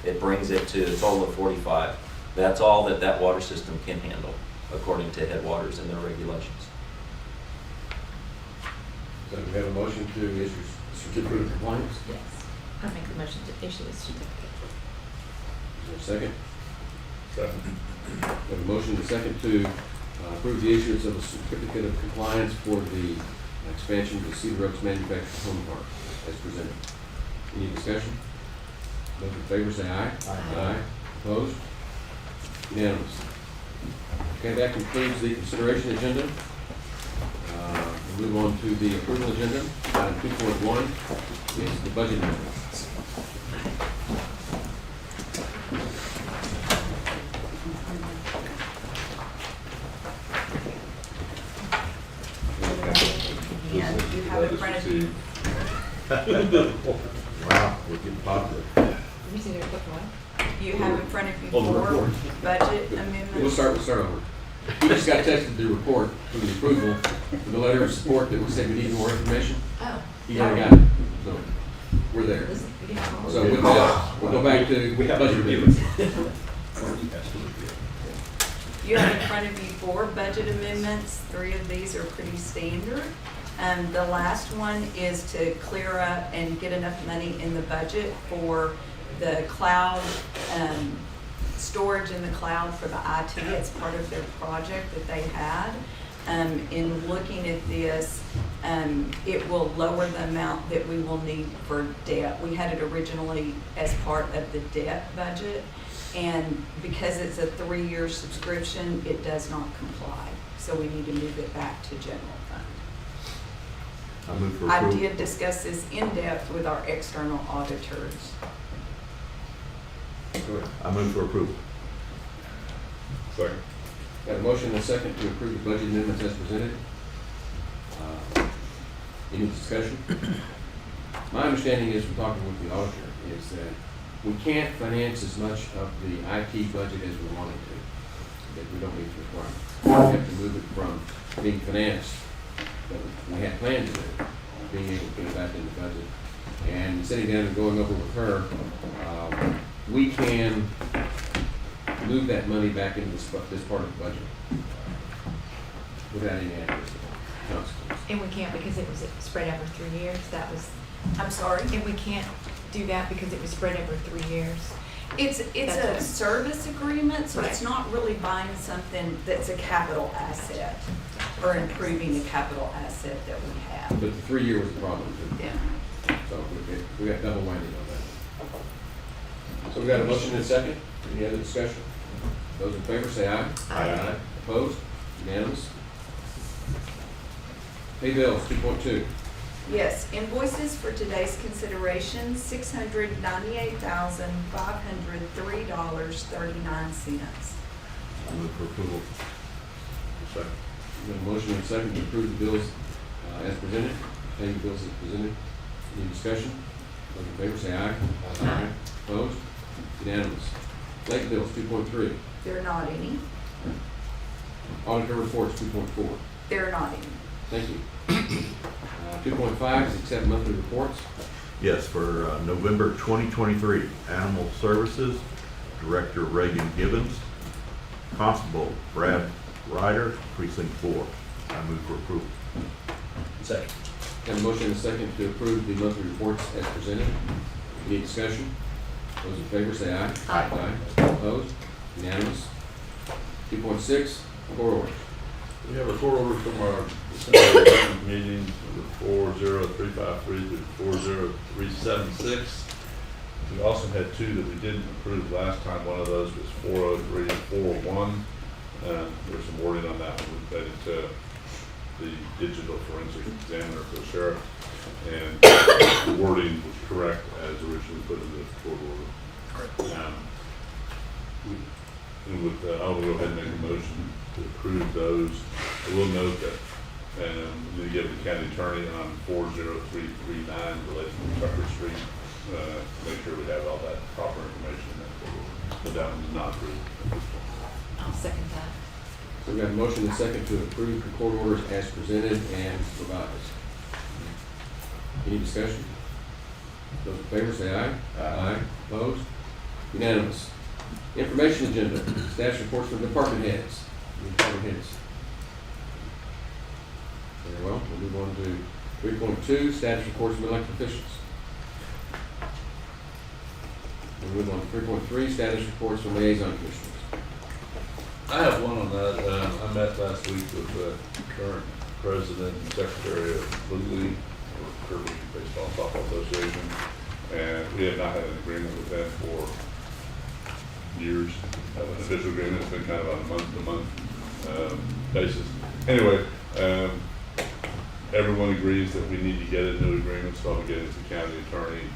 It brings it to a total of 45. That's all that that water system can handle, according to Headwaters and their regulations. So we have a motion to issue certificate of compliance. Yes. I make the motion to issue this certificate. Is there a second? Second. We have a motion and a second to approve the issuance of a certificate of compliance for the expansion of the Cedar Oaks manufactured home park as presented. Any discussion? Those in favor say aye. Aye. Opposed? Unanimous. Okay, that concludes the consideration agenda. We'll move on to the approval agenda. Item 2.1 is the budget amendments. And you have in front of you, Wow, we're getting popular. You see their book one? you have in front of you Oh, the 4 report. budget amendments. We'll start over. We just got texted the report for the approval, for the letter of support that we said we need more information. Oh. He already got it, so we're there. Listen, we didn't call. So with that, we'll go back to budget amendments. You have in front of you 4 budget amendments. 3 of these are pretty standard. The last one is to clear up and get enough money in the budget for the cloud, storage in the cloud for the IT. It's part of their project that they had. In looking at this, it will lower the amount that we will need for debt. We had it originally as part of the debt budget, and because it's a 3-year subscription, it does not comply. So we need to move it back to general fund. I move for I approval. did discuss this in depth with our external auditors. I move for approval. Second. Got a motion and a second to approve the budget amendments as presented. Any discussion? My understanding is, from talking with the auditor, is that we can't finance as much of the IT budget as we wanted to, that we don't meet the requirements. We have to move it from being financed, that we had planned to do, being able to put it back in the budget. And sitting down and going over with her, we can move that money back into this part of the budget without any adverse consequences. And we can't because it was spread over 3 years. That was, I'm sorry? and we can't do that because it was spread over 3 years. It's That's a what- service agreement, so it's Right. not really buying something that's a capital asset or improving a capital asset that we have. But the 3-year was the problem too. Yeah. So we got double whammy on that. So we got a motion and a second. Any other discussion? Those in favor say aye. Aye. Opposed? Unanimous. Pay bills, 2.2. Yes, invoices for today's consideration, $698,503.39. I move for approval. Second. We have a motion and a second to approve the bills as presented. Pay the bills as presented. Any discussion? Those in favor say aye. Aye. Opposed? Unanimous. Late bills, 2.3. There are not any. Auditor reports, 2.4. There are not any. Thank you. 2.5 is accept monthly reports. Yes, for November 2023, Animal Services, Director Reagan Gibbons, Constable Brad Ryder, Precinct 4. I move for approval. Second. Have a motion and a second to approve the monthly reports as presented. Any discussion? Those in favor say aye. Aye. Opposed? Unanimous. 2.6, court orders. We have a court order from our December meeting, number 40353 through 40376. We also had two that we didn't approve last time. One of those was 403 and 401. There's some wording on that one related to the digital forensic examiner for the sheriff. And the wording was correct as originally put in the court order. And with, I'll go ahead and make a motion to approve those. I will note that we need to give the county attorney on 40339 related to Tucker Street. Make sure we have all that proper information in that court order. But that one's not approved at this point. I'll second that. So we have a motion and a second to approve the court orders as presented and revised. Any discussion? Those in favor say aye. Aye. Opposed? Unanimous. Information agenda, status reports from department heads. Any department heads? Very well, we'll move on to 3.2, status reports from elected officials. We'll move on to 3.3, status reports from liaison commissioners. I have one on that. I met last week with the current president and secretary of Little League, or Kerr Baseball and Softball Association, and we have not had an agreement with them for years. An official agreement. It's been kind of on a month-to-month basis. Anyway, everyone agrees that we need to get a new agreement, so I'll be getting to the county attorney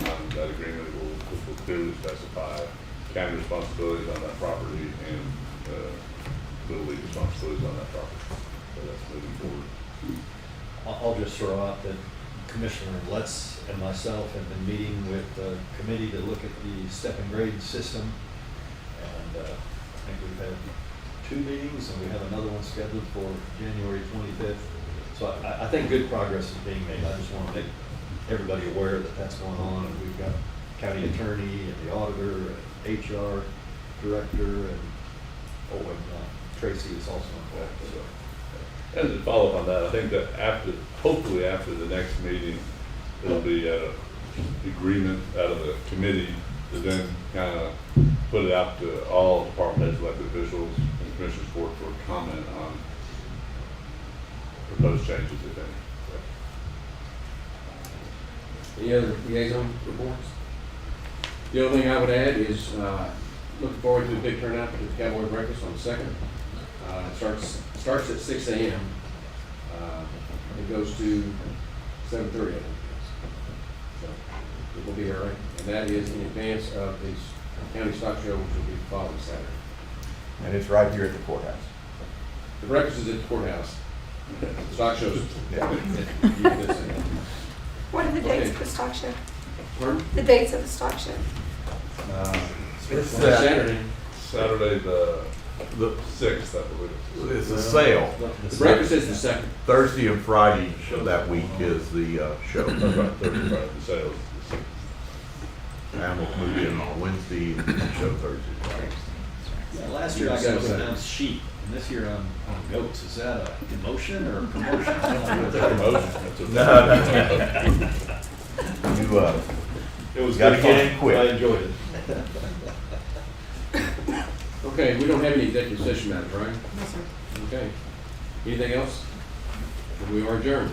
on that agreement. It will clearly specify county responsibilities on that property and Little League responsibilities on that property. So that's moving forward. I'll just throw out that Commissioner Lutz and myself have been meeting with the committee to look at the step and grade system. And I think we've had 2 meetings and we have another one scheduled for January 25th. So I think good progress is being made. I just want to make everybody aware that that's going on. And we've got county attorney and the auditor and HR director and Tracy is also involved. So. And to follow up on that, I think that hopefully after the next meeting, it'll be an agreement out of the committee to then kind of put it out to all department heads, elected officials, and commissioners court for comment on proposed changes, if any. Any other liaison reports? The only thing I would add is looking forward to a big turnout for the Cowboy Breakfast on the 2nd. It starts at 6 a.m. It goes to 7:30, I think. So it will be early, and that is in advance of the county stock show, which will be the following Saturday. And it's right here at the courthouse. The breakfast is at the courthouse. The stock shows. Yeah. What are the dates of the stock show? Pardon? The dates of the stock show? It's Saturday. Saturday the 6th, I believe. It's a sale. The breakfast is the 2nd. Thursday and Friday of that week is the show. That's right, Thursday, Friday, the sales. Animals move in on Wednesday and show Thursday. Yeah, last year I got to announce sheep, and this year I'm on goats. Is that a demotion or a promotion? I don't know. That's a promotion. That's a No. It was Gotta good get fun. in quick. I enjoyed it. Okay, we don't have any executive session matters, right? No, sir. Okay. Anything else? We are adjourned.